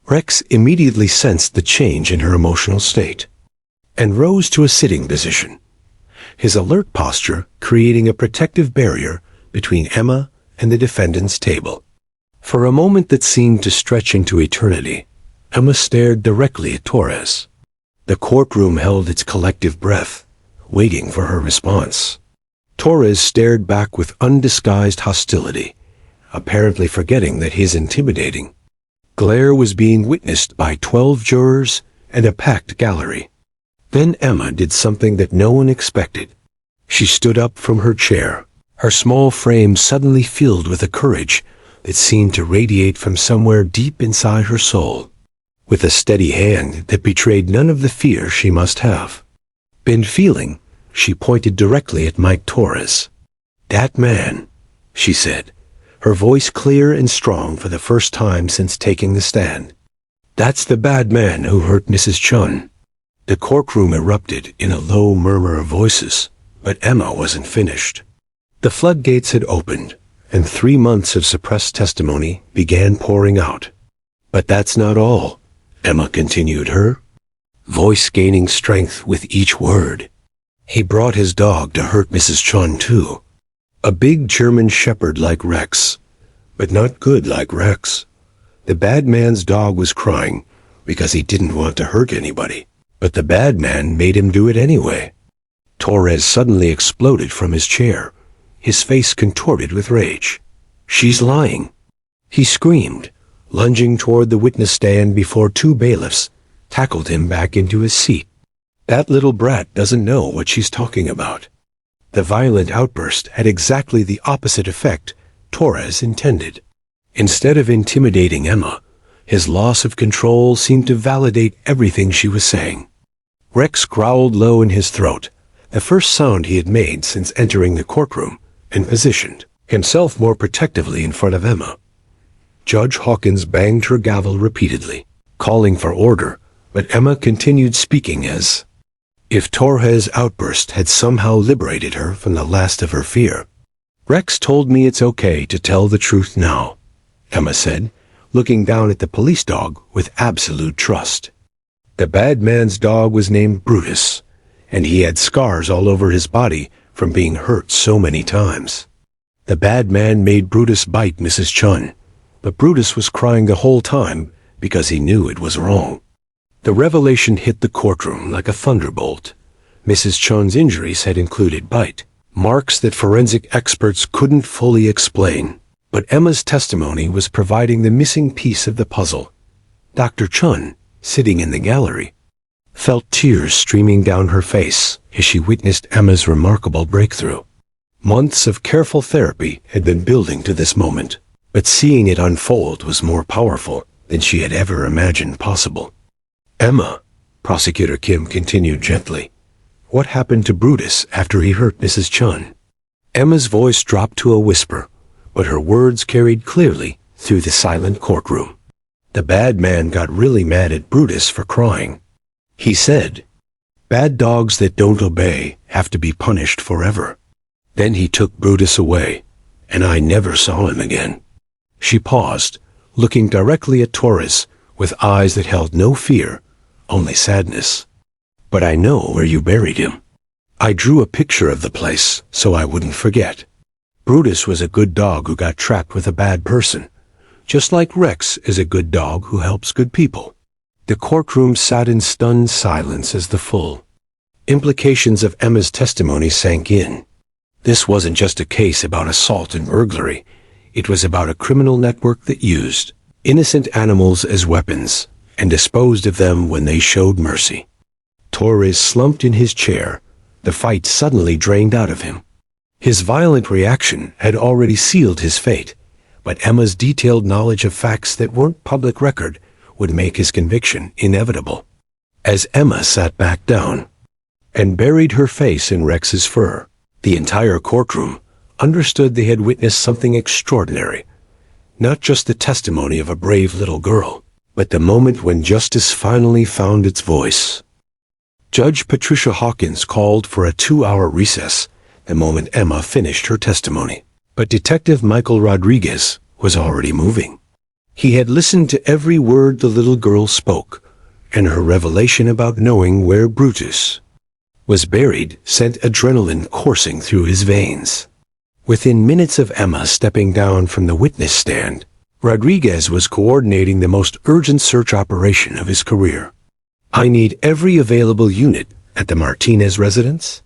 Rex immediately sensed the change in her emotional state and rose to a sitting position, his alert posture creating a protective barrier between Emma and the defendant's table. For a moment that seemed to stretch into eternity, Emma stared directly at Torres. The courtroom held its collective breath, waiting for her response. Torres stared back with undisguised hostility, apparently forgetting that his intimidating glare was being witnessed by 12 jurors and a packed gallery. Then Emma did something that no one expected. She stood up from her chair, her small frame suddenly filled with a courage that seemed to radiate from somewhere deep inside her soul. With a steady hand that betrayed none of the fear she must have been feeling, she pointed directly at Mike Torres. "That man," she said, her voice clear and strong for the first time since taking the stand. "That's the bad man who hurt Mrs. Chun." The courtroom erupted in a low murmur of voices, but Emma wasn't finished. The floodgates had opened, and 3 months of suppressed testimony began pouring out. "But that's not all," Emma continued, her voice gaining strength with each word. "He brought his dog to hurt Mrs. Chun too. A big German shepherd like Rex, but not good like Rex. The bad man's dog was crying because he didn't want to hurt anybody, but the bad man made him do it anyway." Torres suddenly exploded from his chair, his face contorted with rage. "She's lying," he screamed, lunging toward the witness stand before 2 bailiffs tackled him back into his seat. That little brat doesn't know what she's talking about. The violent outburst had exactly the opposite effect Torres intended. Instead of intimidating Emma, his loss of control seemed to validate everything she was saying. Rex growled low in his throat, the first sound he had made since entering the courtroom, and positioned himself more protectively in front of Emma. Judge Hawkins banged her gavel repeatedly, calling for order, but Emma continued speaking as if Torres' outburst had somehow liberated her from the last of her fear. Rex told me it's okay to tell the truth now, Emma said, looking down at the police dog with absolute trust. The bad man's dog was named Brutus, and he had scars all over his body from being hurt so many times. The bad man made Brutus bite Mrs. Chun, but Brutus was crying the whole time because he knew it was wrong. The revelation hit the courtroom like a thunderbolt. Mrs. Chun's injuries had included bite marks that forensic experts couldn't fully explain, but Emma's testimony was providing the missing piece of the puzzle. Dr. Chun, sitting in the gallery, felt tears streaming down her face as she witnessed Emma's remarkable breakthrough. Months of careful therapy had been building to this moment, but seeing it unfold was more powerful than she had ever imagined possible. Emma, Prosecutor Kim continued gently, what happened to Brutus after he hurt Mrs. Chun? Emma's voice dropped to a whisper, but her words carried clearly through the silent courtroom. The bad man got really mad at Brutus for crying. He said, "Bad dogs that don't obey have to be punished forever." Then he took Brutus away, and I never saw him again. She paused, looking directly at Torres with eyes that held no fear, only sadness. "But I know where you buried him. I drew a picture of the place so I wouldn't forget. Brutus was a good dog who got trapped with a bad person, just like Rex is a good dog who helps good people." The courtroom sat in stunned silence as the full implications of Emma's testimony sank in. This wasn't just a case about assault and burglary. It was about a criminal network that used innocent animals as weapons and disposed of them when they showed mercy. Torres slumped in his chair, the fight suddenly drained out of him. His violent reaction had already sealed his fate, but Emma's detailed knowledge of facts that weren't public record would make his conviction inevitable. As Emma sat back down and buried her face in Rex's fur, the entire courtroom understood they had witnessed something extraordinary. Not just the testimony of a brave little girl, but the moment when justice finally found its voice. Judge Patricia Hawkins called for a 2-hour recess the moment Emma finished her testimony. But Detective Michael Rodriguez was already moving. He had listened to every word the little girl spoke, and her revelation about knowing where Brutus was buried sent adrenaline coursing through his veins. Within minutes of Emma stepping down from the witness stand, Rodriguez was coordinating the most urgent search operation of his career. "I need every available unit at the Martinez residence."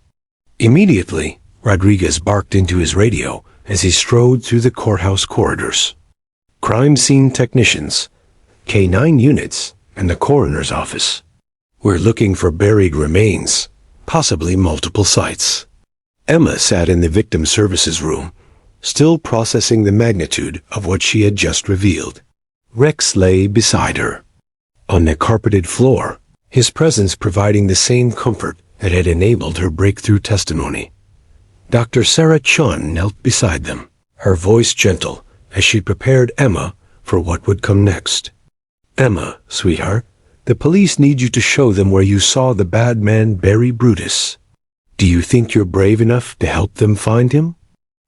Immediately, Rodriguez barked into his radio as he strode through the courthouse corridors. Crime scene technicians, K9 units, and the coroner's office. "We're looking for buried remains, possibly multiple sites." Emma sat in the victim services room, still processing the magnitude of what she had just revealed. Rex lay beside her on the carpeted floor, his presence providing the same comfort that had enabled her breakthrough testimony. Dr. Sarah Chun knelt beside them, her voice gentle as she prepared Emma for what would come next. "Emma, sweetheart, the police need you to show them where you saw the bad man bury Brutus. Do you think you're brave enough to help them find him?"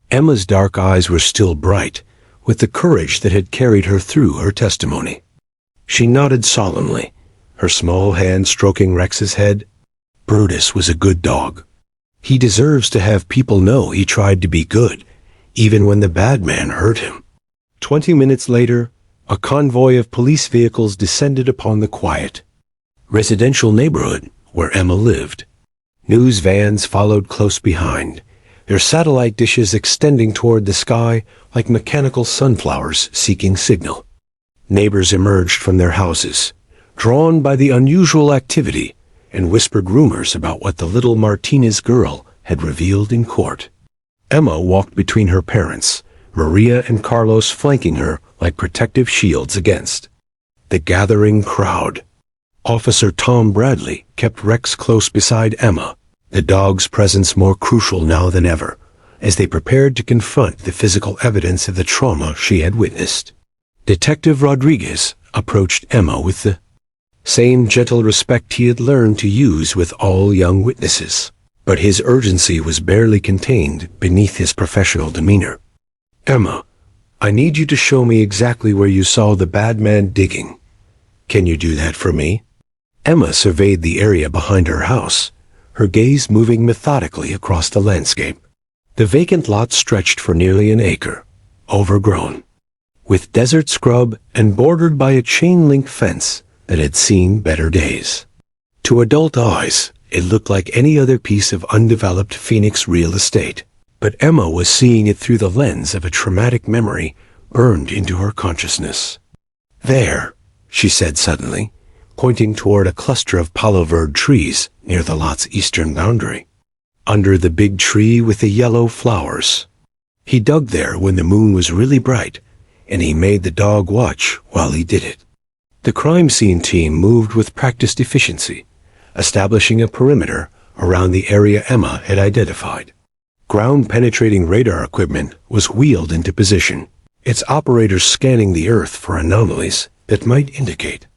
Emma's dark eyes were still bright, with the courage that had carried her through her testimony. She nodded solemnly, her small hand stroking Rex's head. "Brutus was a good dog. He deserves to have people know he tried to be good, even when the bad man hurt him." 20 minutes later, a convoy of police vehicles descended upon the quiet residential neighborhood where Emma lived. News vans followed close behind, their satellite dishes extending toward the sky like mechanical sunflowers seeking signal. Neighbors emerged from their houses, drawn by the unusual activity, and whispered rumors about what the little Martinez girl had revealed in court. Emma walked between her parents, Maria and Carlos flanking her like protective shields against the gathering crowd. Officer Tom Bradley kept Rex close beside Emma, the dog's presence more crucial now than ever, as they prepared to confront the physical evidence of the trauma she had witnessed. Detective Rodriguez approached Emma with the same gentle respect he had learned to use with all young witnesses, but his urgency was barely contained beneath his professional demeanor. "Emma, I need you to show me exactly where you saw the bad man digging. Can you do that for me?" Emma surveyed the area behind her house, her gaze moving methodically across the landscape. The vacant lot stretched for nearly an acre, overgrown, with desert scrub and bordered by a chain-link fence that had seen better days. To adult eyes, it looked like any other piece of undeveloped Phoenix real estate, but Emma was seeing it through the lens of a traumatic memory burned into her consciousness. "There," she said suddenly, pointing toward a cluster of palo verde trees near the lot's eastern boundary. Under the big tree with the yellow flowers. He dug there when the moon was really bright, and he made the dog watch while he did it. The crime scene team moved with practiced efficiency, establishing a perimeter around the area Emma had identified. Ground-penetrating radar equipment was wheeled into position, its operators scanning the earth for anomalies that might indicate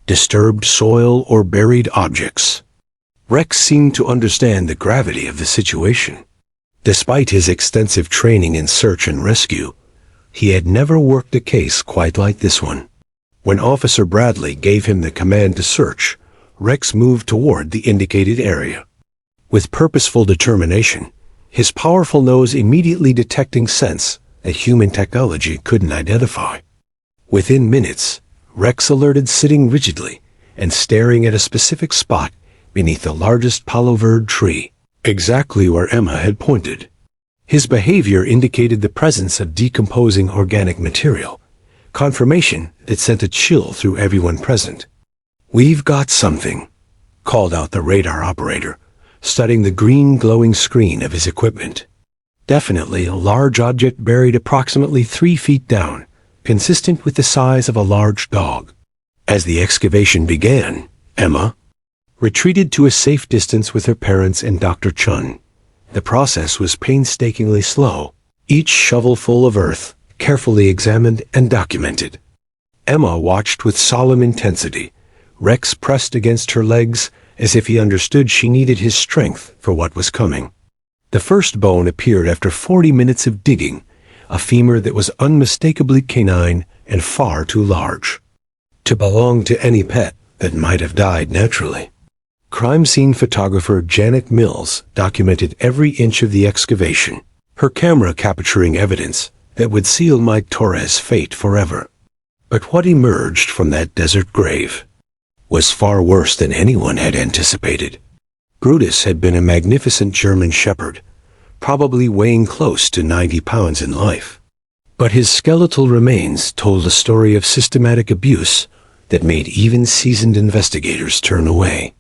disturbed soil or buried objects. Rex seemed to understand the gravity of the situation. Despite his extensive training in search and rescue, he had never worked a case quite like this one. When Officer Bradley gave him the command to search, Rex moved toward the indicated area. With purposeful determination, his powerful nose immediately detecting scents that human technology couldn't identify. Within minutes, Rex alerted sitting rigidly and staring at a specific spot beneath the largest palo verde tree, exactly where Emma had pointed. His behavior indicated the presence of decomposing organic material, confirmation that sent a chill through everyone present. "We've got something," called out the radar operator, studying the green glowing screen of his equipment. Definitely a large object buried approximately 3 feet down, consistent with the size of a large dog. As the excavation began, Emma retreated to a safe distance with her parents and Dr. Chun. The process was painstakingly slow, each shovelful of earth carefully examined and documented. Emma watched with solemn intensity, Rex pressed against her legs as if he understood she needed his strength for what was coming. The first bone appeared after 40 minutes of digging, a femur that was unmistakably canine and far too large to belong to any pet that might have died naturally. Crime scene photographer Janet Mills documented every inch of the excavation, her camera capturing evidence that would seal Mike Torres' fate forever. But what emerged from that desert grave was far worse than anyone had anticipated. Brutus had been a magnificent German shepherd, probably weighing close to 90 pounds in life. But his skeletal remains told a story of systematic abuse that made even seasoned investigators turn away.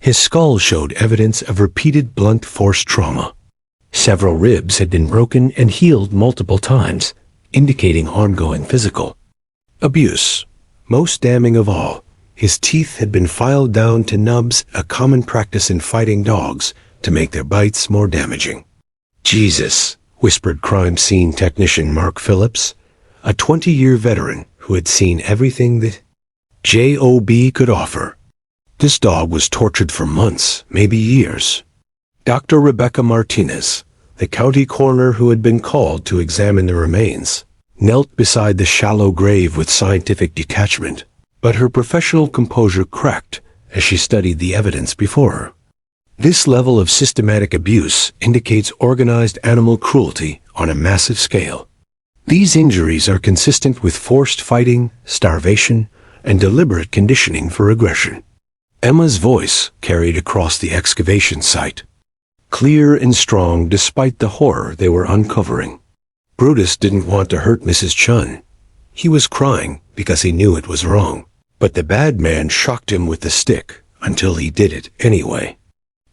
His skull showed evidence of repeated blunt force trauma. Several ribs had been broken and healed multiple times, indicating ongoing physical abuse. Most damning of all, his teeth had been filed down to nubs, a common practice in fighting dogs to make their bites more damaging. "Jesus," whispered crime scene technician Mark Phillips, a 20-year veteran who had seen everything that JOB could offer. This dog was tortured for months, maybe years. Dr. Rebecca Martinez, the county coroner who had been called to examine the remains, knelt beside the shallow grave with scientific detachment, but her professional composure cracked as she studied the evidence before her. This level of systematic abuse indicates organized animal cruelty on a massive scale. These injuries are consistent with forced fighting, starvation, and deliberate conditioning for aggression. Emma's voice carried across the excavation site, clear and strong despite the horror they were uncovering. Brutus didn't want to hurt Mrs. Chun. He was crying because he knew it was wrong. But the bad man shocked him with the stick until he did it anyway.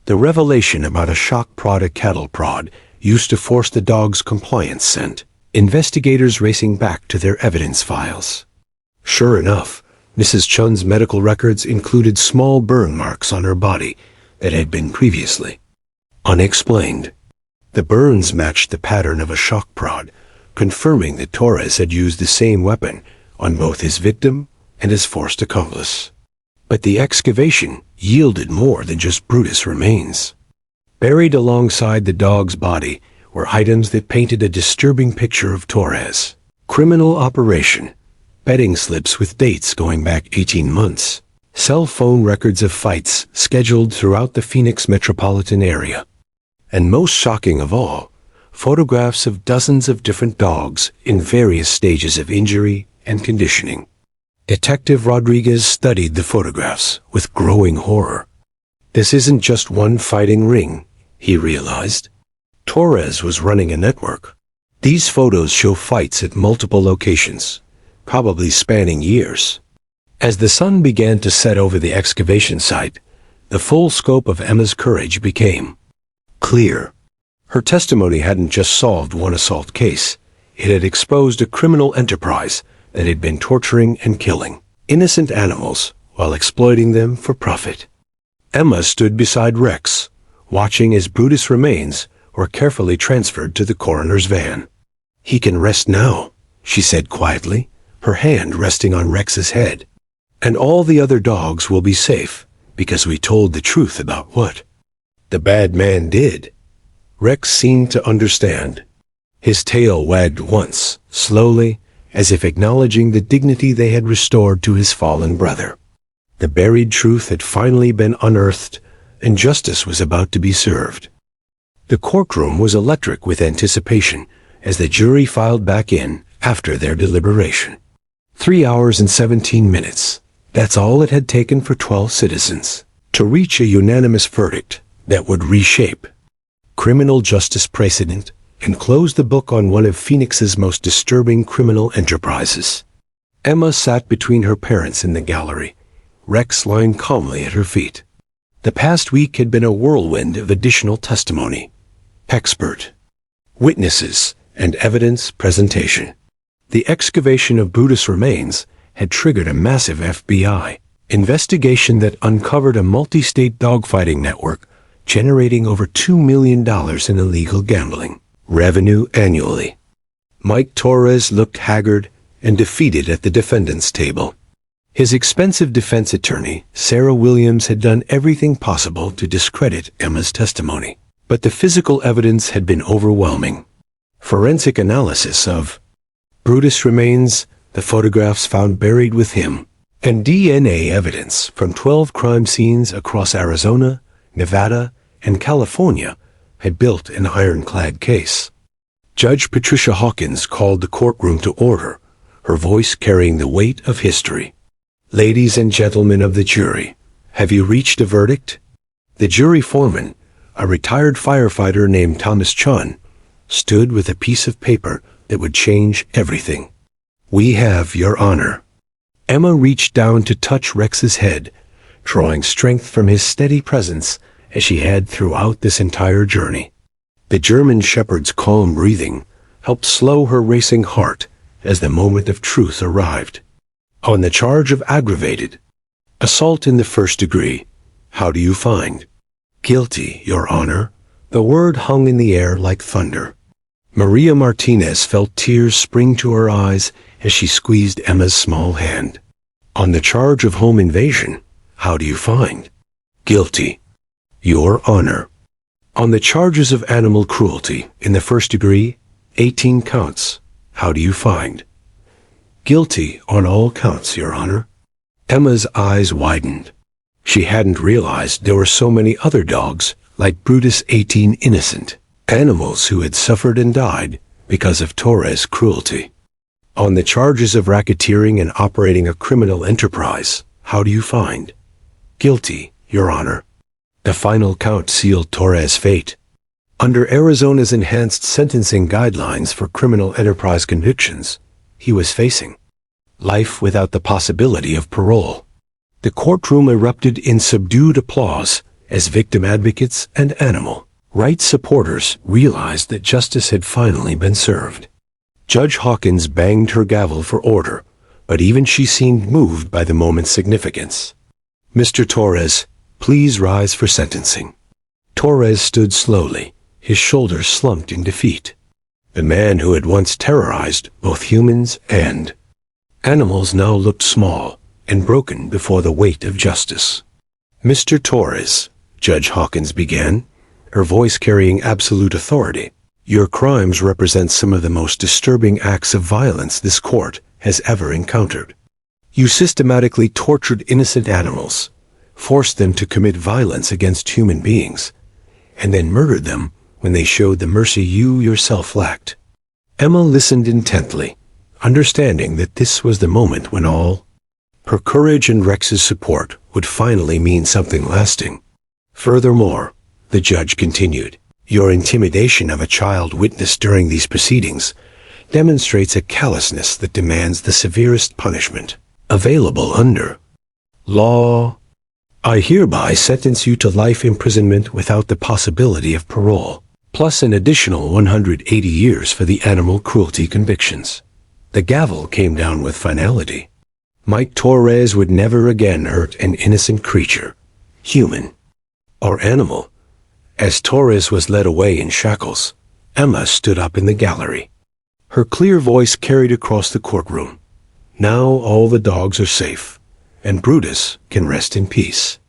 The revelation about a shock prod, a cattle prod, used to force the dog's compliance sent investigators racing back to their evidence files. Sure enough, Mrs. Chun's medical records included small burn marks on her body that had been previously unexplained. The burns matched the pattern of a shock prod, confirming that Torres had used the same weapon on both his victim and his forced accomplice. But the excavation yielded more than just Brutus remains. Buried alongside the dog's body were items that painted a disturbing picture of Torres. Criminal operation, betting slips with dates going back 18 months, cell phone records of fights scheduled throughout the Phoenix metropolitan area, and most shocking of all, photographs of dozens of different dogs in various stages of injury and conditioning. Detective Rodriguez studied the photographs with growing horror. This isn't just one fighting ring, he realized. Torres was running a network. These photos show fights at multiple locations, probably spanning years. As the sun began to set over the excavation site, the full scope of Emma's courage became clear. Her testimony hadn't just solved one assault case. It had exposed a criminal enterprise that had been torturing and killing innocent animals while exploiting them for profit. Emma stood beside Rex, watching as Brutus' remains were carefully transferred to the coroner's van. "He can rest now," she said quietly, her hand resting on Rex's head. "And all the other dogs will be safe because we told the truth about what the bad man did." Rex seemed to understand. His tail wagged once, slowly, as if acknowledging the dignity they had restored to his fallen brother. The buried truth had finally been unearthed, and justice was about to be served. The courtroom was electric with anticipation as the jury filed back in after their deliberation. 3 hours and 17 minutes. That's all it had taken for 12 citizens to reach a unanimous verdict that would reshape criminal justice precedent and close the book on one of Phoenix's most disturbing criminal enterprises. Emma sat between her parents in the gallery, Rex lying calmly at her feet. The past week had been a whirlwind of additional testimony, expert witnesses, and evidence presentation. The excavation of Brutus' remains had triggered a massive FBI investigation that uncovered a multi-state dogfighting network generating over $2 million in illegal gambling revenue annually. Mike Torres looked haggard and defeated at the defendant's table. His expensive defense attorney, Sarah Williams, had done everything possible to discredit Emma's testimony, but the physical evidence had been overwhelming. Forensic analysis of Brutus' remains, the photographs found buried with him, and DNA evidence from 12 crime scenes across Arizona, Nevada, and California had built an ironclad case. Judge Patricia Hawkins called the courtroom to order, her voice carrying the weight of history. "Ladies and gentlemen of the jury, have you reached a verdict?" The jury foreman, a retired firefighter named Thomas Chun, stood with a piece of paper that would change everything. "We have, Your Honor." Emma reached down to touch Rex's head, drawing strength from his steady presence as she had throughout this entire journey. The German shepherd's calm breathing helped slow her racing heart as the moment of truth arrived. "On the charge of aggravated assault in the first degree, how do you find?" "Guilty, Your Honor." The word hung in the air like thunder. Maria Martinez felt tears spring to her eyes as she squeezed Emma's small hand. "On the charge of home invasion, how do you find?" "Guilty, Your Honor." "On the charges of animal cruelty in the first degree, 18 counts, how do you find?" "Guilty on all counts, Your Honor." Emma's eyes widened. She hadn't realized there were so many other dogs like Brutus, 18 innocent animals who had suffered and died because of Torres' cruelty. "On the charges of racketeering and operating a criminal enterprise, how do you find?" "Guilty, Your Honor." The final count sealed Torres' fate. Under Arizona's enhanced sentencing guidelines for criminal enterprise convictions, he was facing life without the possibility of parole. The courtroom erupted in subdued applause as victim advocates and animal rights supporters realized that justice had finally been served. Judge Hawkins banged her gavel for order, but even she seemed moved by the moment's significance. "Mr. Torres, please rise for sentencing." Torres stood slowly, his shoulders slumped in defeat. The man who had once terrorized both humans and animals now looked small and broken before the weight of justice. "Mr. Torres," Judge Hawkins began, her voice carrying absolute authority, "your crimes represent some of the most disturbing acts of violence this court has ever encountered. You systematically tortured innocent animals, forced them to commit violence against human beings, and then murdered them when they showed the mercy you yourself lacked." Emma listened intently, understanding that this was the moment when all her courage and Rex's support would finally mean something lasting. "Furthermore," the judge continued, "your intimidation of a child witness during these proceedings demonstrates a callousness that demands the severest punishment available under law. I hereby sentence you to life imprisonment without the possibility of parole, plus an additional 180 years for the animal cruelty convictions." The gavel came down with finality. Mike Torres would never again hurt an innocent creature, human or animal. As Torres was led away in shackles, Emma stood up in the gallery. Her clear voice carried across the courtroom. "Now all the dogs are safe, and Brutus can rest in peace."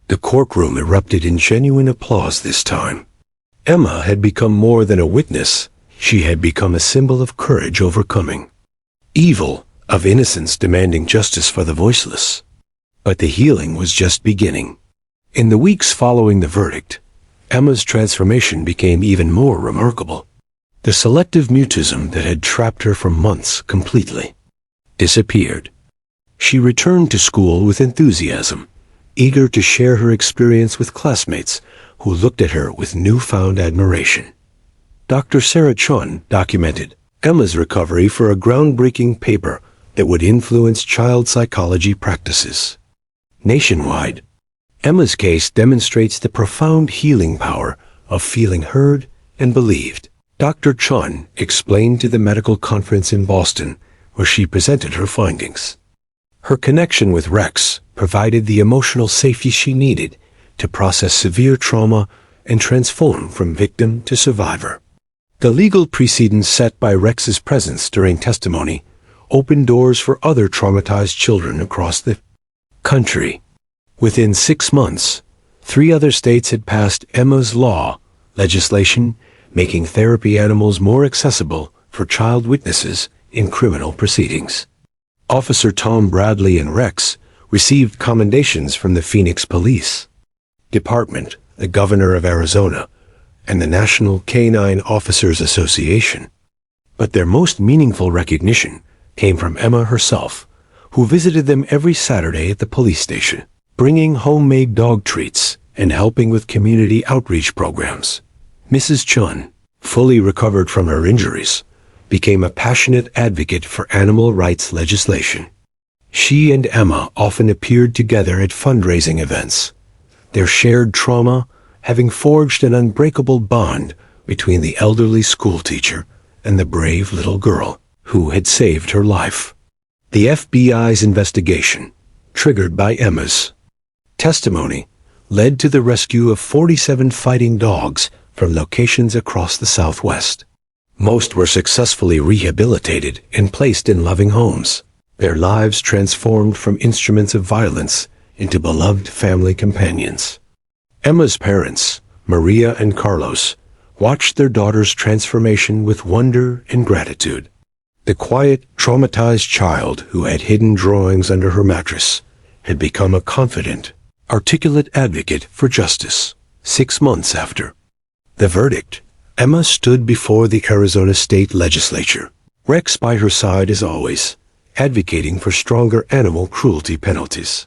The courtroom erupted in genuine applause this time. Emma had become more than a witness. She had become a symbol of courage overcoming evil, of innocence demanding justice for the voiceless. But the healing was just beginning. In the weeks following the verdict, Emma's transformation became even more remarkable. The selective mutism that had trapped her for months completely disappeared. She returned to school with enthusiasm, eager to share her experience with classmates who looked at her with newfound admiration. Dr. Sarah Chun documented Emma's recovery for a groundbreaking paper that would influence child psychology practices nationwide. Emma's case demonstrates the profound healing power of feeling heard and believed. Dr. Chun explained to the medical conference in Boston, where she presented her findings. Her connection with Rex provided the emotional safety she needed to process severe trauma and transform from victim to survivor. The legal precedents set by Rex's presence during testimony opened doors for other traumatized children across the country. Within 6 months, 3 other states had passed Emma's law legislation, making therapy animals more accessible for child witnesses in criminal proceedings. Officer Tom Bradley and Rex received commendations from the Phoenix Police Department, the Governor of Arizona, and the National Canine Officers Association. But their most meaningful recognition came from Emma herself, who visited them every Saturday at the police station, bringing homemade dog treats and helping with community outreach programs. Mrs. Chun, fully recovered from her injuries, became a passionate advocate for animal rights legislation. She and Emma often appeared together at fundraising events, their shared trauma having forged an unbreakable bond between the elderly schoolteacher and the brave little girl who had saved her life. The FBI's investigation, triggered by Emma's testimony, led to the rescue of 47 fighting dogs from locations across the Southwest. Most were successfully rehabilitated and placed in loving homes, their lives transformed from instruments of violence into beloved family companions. Emma's parents, Maria and Carlos, watched their daughter's transformation with wonder and gratitude. The quiet, traumatized child who had hidden drawings under her mattress had become a confident, articulate advocate for justice. 6 months after the verdict, Emma stood before the Arizona State Legislature, Rex by her side as always, advocating for stronger animal cruelty penalties.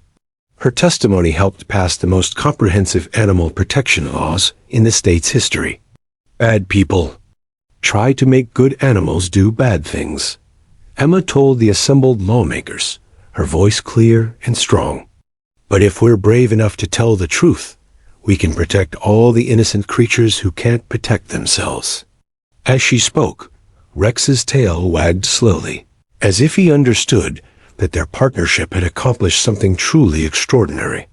Her testimony helped pass the most comprehensive animal protection laws in the state's history. Bad people try to make good animals do bad things, Emma told the assembled lawmakers, her voice clear and strong. But if we're brave enough to tell the truth, we can protect all the innocent creatures who can't protect themselves. As she spoke, Rex's tail wagged slowly, as if he understood that their partnership had accomplished something truly extraordinary.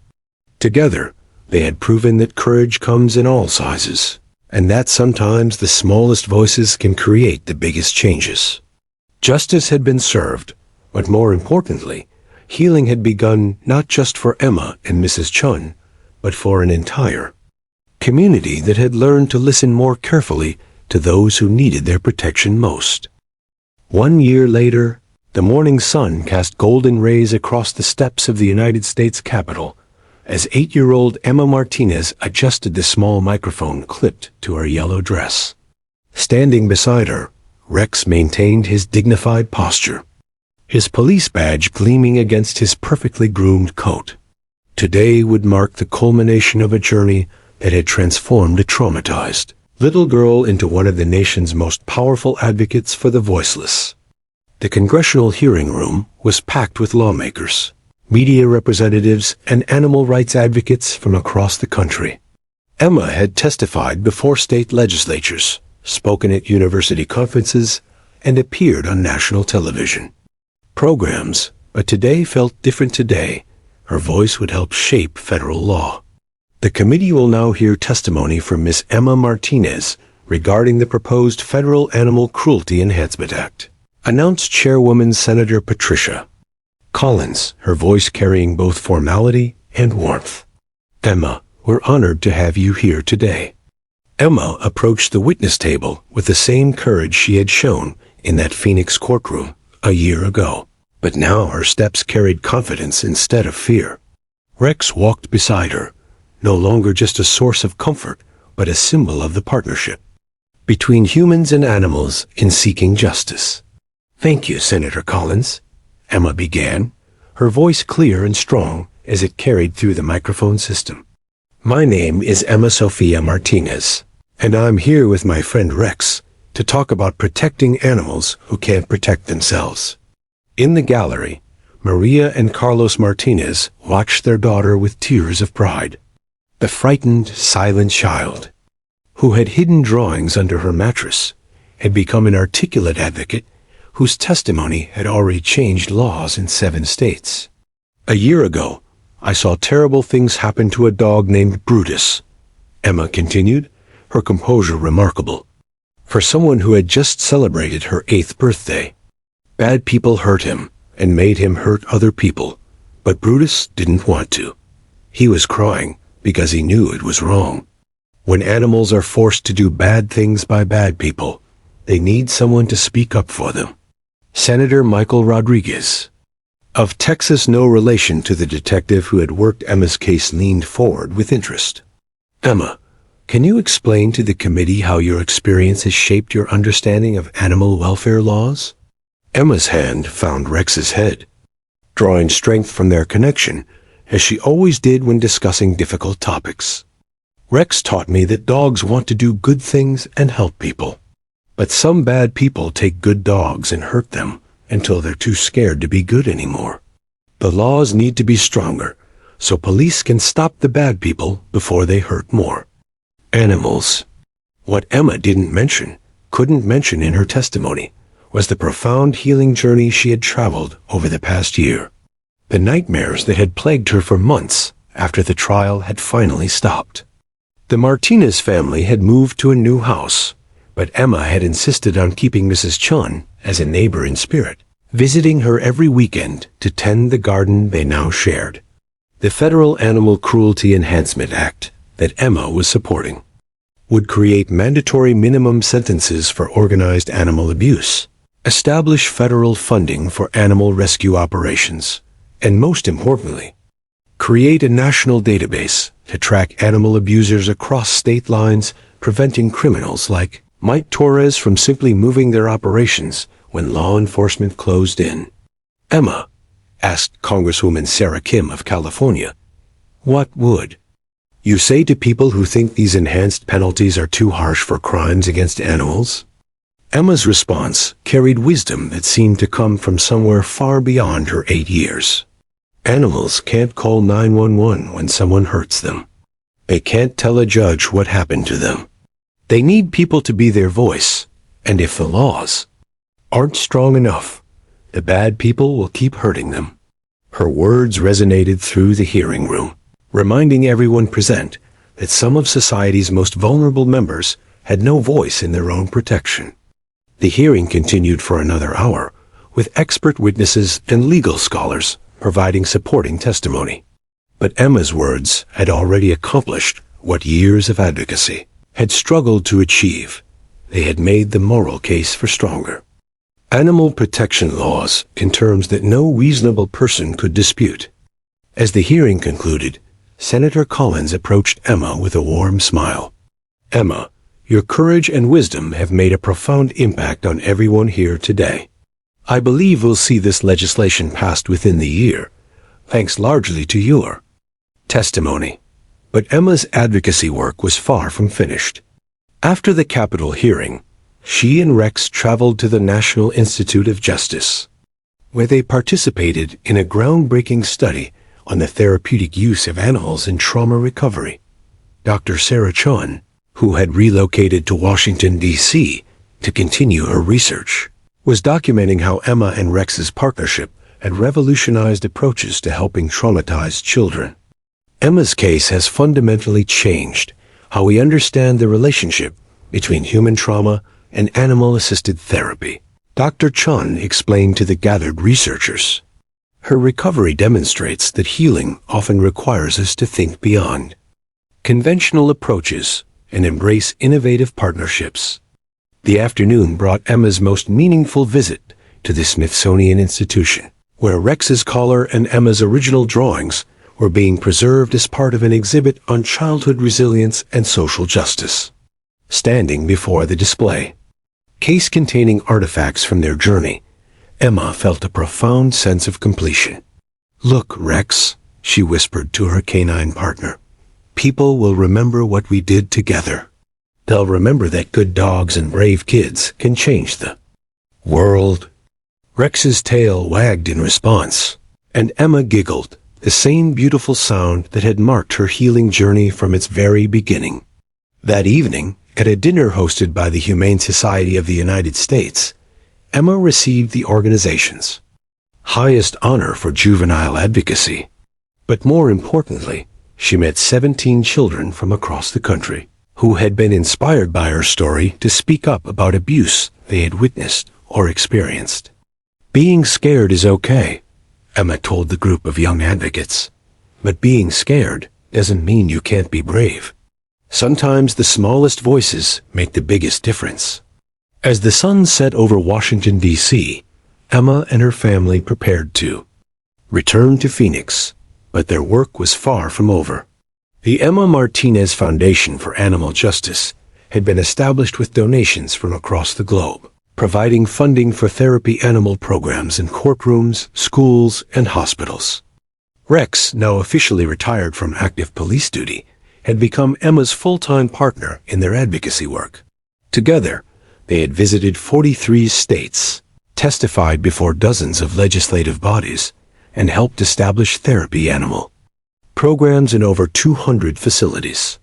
Together, they had proven that courage comes in all sizes, and that sometimes the smallest voices can create the biggest changes. Justice had been served, but more importantly, healing had begun not just for Emma and Mrs. Chun, but for an entire community that had learned to listen more carefully to those who needed their protection most. 1 year later, the morning sun cast golden rays across the steps of the United States Capitol as 8-year-old Emma Martinez adjusted the small microphone clipped to her yellow dress. Standing beside her, Rex maintained his dignified posture, his police badge gleaming against his perfectly groomed coat. Today would mark the culmination of a journey that had transformed a traumatized little girl into one of the nation's most powerful advocates for the voiceless. The congressional hearing room was packed with lawmakers, media representatives, and animal rights advocates from across the country. Emma had testified before state legislatures, spoken at university conferences, and appeared on national television programs, but today felt different today. Her voice would help shape federal law. The committee will now hear testimony from Ms. Emma Martinez regarding the proposed Federal Animal Cruelty Enhancement Act, announced Chairwoman Senator Patricia Collins, her voice carrying both formality and warmth. Emma, we're honored to have you here today. Emma approached the witness table with the same courage she had shown in that Phoenix courtroom a year ago, but now her steps carried confidence instead of fear. Rex walked beside her, no longer just a source of comfort, but a symbol of the partnership between humans and animals in seeking justice. Thank you, Senator Collins, Emma began, her voice clear and strong as it carried through the microphone system. My name is Emma Sophia Martinez, and I'm here with my friend Rex to talk about protecting animals who can't protect themselves. In the gallery, Maria and Carlos Martinez watched their daughter with tears of pride. The frightened, silent child, who had hidden drawings under her mattress, had become an articulate advocate whose testimony had already changed laws in 7 states. A year ago, I saw terrible things happen to a dog named Brutus, Emma continued, her composure remarkable. For someone who had just celebrated her 8th birthday, bad people hurt him and made him hurt other people, but Brutus didn't want to. He was crying because he knew it was wrong. When animals are forced to do bad things by bad people, they need someone to speak up for them. Senator Michael Rodriguez, of Texas, no relation to the detective who had worked Emma's case, leaned forward with interest. Emma, can you explain to the committee how your experience has shaped your understanding of animal welfare laws? Emma's hand found Rex's head, drawing strength from their connection, as she always did when discussing difficult topics. Rex taught me that dogs want to do good things and help people. But some bad people take good dogs and hurt them until they're too scared to be good anymore. The laws need to be stronger, so police can stop the bad people before they hurt more. Animals. What Emma couldn't mention in her testimony, was the profound healing journey she had traveled over the past year. The nightmares that had plagued her for months after the trial had finally stopped. The Martinez family had moved to a new house, but Emma had insisted on keeping Mrs. Chun as a neighbor in spirit, visiting her every weekend to tend the garden they now shared. The Federal Animal Cruelty Enhancement Act that Emma was supporting would create mandatory minimum sentences for organized animal abuse, establish federal funding for animal rescue operations, and most importantly, create a national database to track animal abusers across state lines, preventing criminals like Mike Torres from simply moving their operations when law enforcement closed in. Emma asked Congresswoman Sarah Kim of California, what would you say to people who think these enhanced penalties are too harsh for crimes against animals? Emma's response carried wisdom that seemed to come from somewhere far beyond her 8 years. Animals can't call 911 when someone hurts them. They can't tell a judge what happened to them. They need people to be their voice, and if the laws aren't strong enough, the bad people will keep hurting them. Her words resonated through the hearing room, reminding everyone present that some of society's most vulnerable members had no voice in their own protection. The hearing continued for another hour, with expert witnesses and legal scholars providing supporting testimony. But Emma's words had already accomplished what years of advocacy had struggled to achieve. They had made the moral case for stronger animal protection laws in terms that no reasonable person could dispute. As the hearing concluded, Senator Collins approached Emma with a warm smile. "Emma, your courage and wisdom have made a profound impact on everyone here today. I believe we'll see this legislation passed within the year, thanks largely to your testimony." But Emma's advocacy work was far from finished. After the Capitol hearing, she and Rex traveled to the National Institute of Justice, where they participated in a groundbreaking study on the therapeutic use of animals in trauma recovery. Dr. Sarah Chun, who had relocated to Washington, D.C. to continue her research, was documenting how Emma and Rex's partnership had revolutionized approaches to helping traumatized children. Emma's case has fundamentally changed how we understand the relationship between human trauma and animal-assisted therapy. Dr. Chun explained to the gathered researchers. Her recovery demonstrates that healing often requires us to think beyond conventional approaches and embrace innovative partnerships. The afternoon brought Emma's most meaningful visit to the Smithsonian Institution, where Rex's collar and Emma's original drawings were being preserved as part of an exhibit on childhood resilience and social justice. Standing before the display case containing artifacts from their journey, Emma felt a profound sense of completion. "Look, Rex," she whispered to her canine partner. "People will remember what we did together. They'll remember that good dogs and brave kids can change the world." Rex's tail wagged in response, and Emma giggled, the same beautiful sound that had marked her healing journey from its very beginning. That evening, at a dinner hosted by the Humane Society of the United States, Emma received the organization's highest honor for juvenile advocacy. But more importantly, she met 17 children from across the country who had been inspired by her story to speak up about abuse they had witnessed or experienced. "Being scared is okay," Emma told the group of young advocates. "But being scared doesn't mean you can't be brave. Sometimes the smallest voices make the biggest difference." As the sun set over Washington, D.C., Emma and her family prepared to return to Phoenix, but their work was far from over. The Emma Martinez Foundation for Animal Justice had been established with donations from across the globe, providing funding for therapy animal programs in courtrooms, schools, and hospitals. Rex, now officially retired from active police duty, had become Emma's full-time partner in their advocacy work. Together, they had visited 43 states, testified before dozens of legislative bodies, and helped establish therapy animal programs in over 200 facilities.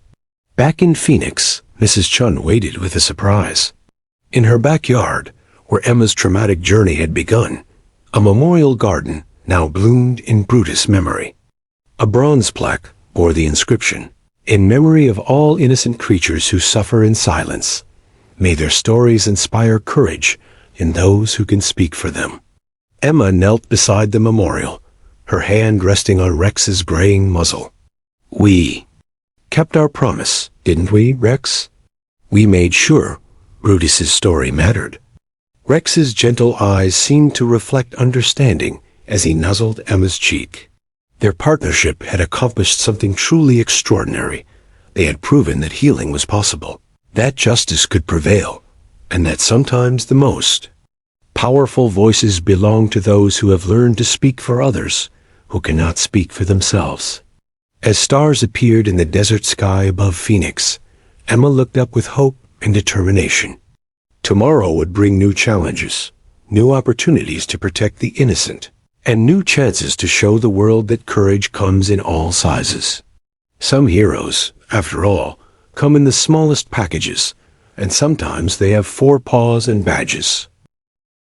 Back in Phoenix, Mrs. Chun waited with a surprise. In her backyard, where Emma's traumatic journey had begun, a memorial garden now bloomed in Brutus' memory. A bronze plaque bore the inscription, "In memory of all innocent creatures who suffer in silence, may their stories inspire courage in those who can speak for them." Emma knelt beside the memorial, her hand resting on Rex's graying muzzle. "We kept our promise, didn't we, Rex? We made sure Brutus's story mattered." Rex's gentle eyes seemed to reflect understanding as he nuzzled Emma's cheek. Their partnership had accomplished something truly extraordinary. They had proven that healing was possible, that justice could prevail, and that sometimes the most powerful voices belong to those who have learned to speak for others who cannot speak for themselves. As stars appeared in the desert sky above Phoenix, Emma looked up with hope and determination. Tomorrow would bring new challenges, new opportunities to protect the innocent, and new chances to show the world that courage comes in all sizes. Some heroes, after all, come in the smallest packages, and sometimes they have 4 paws and badges.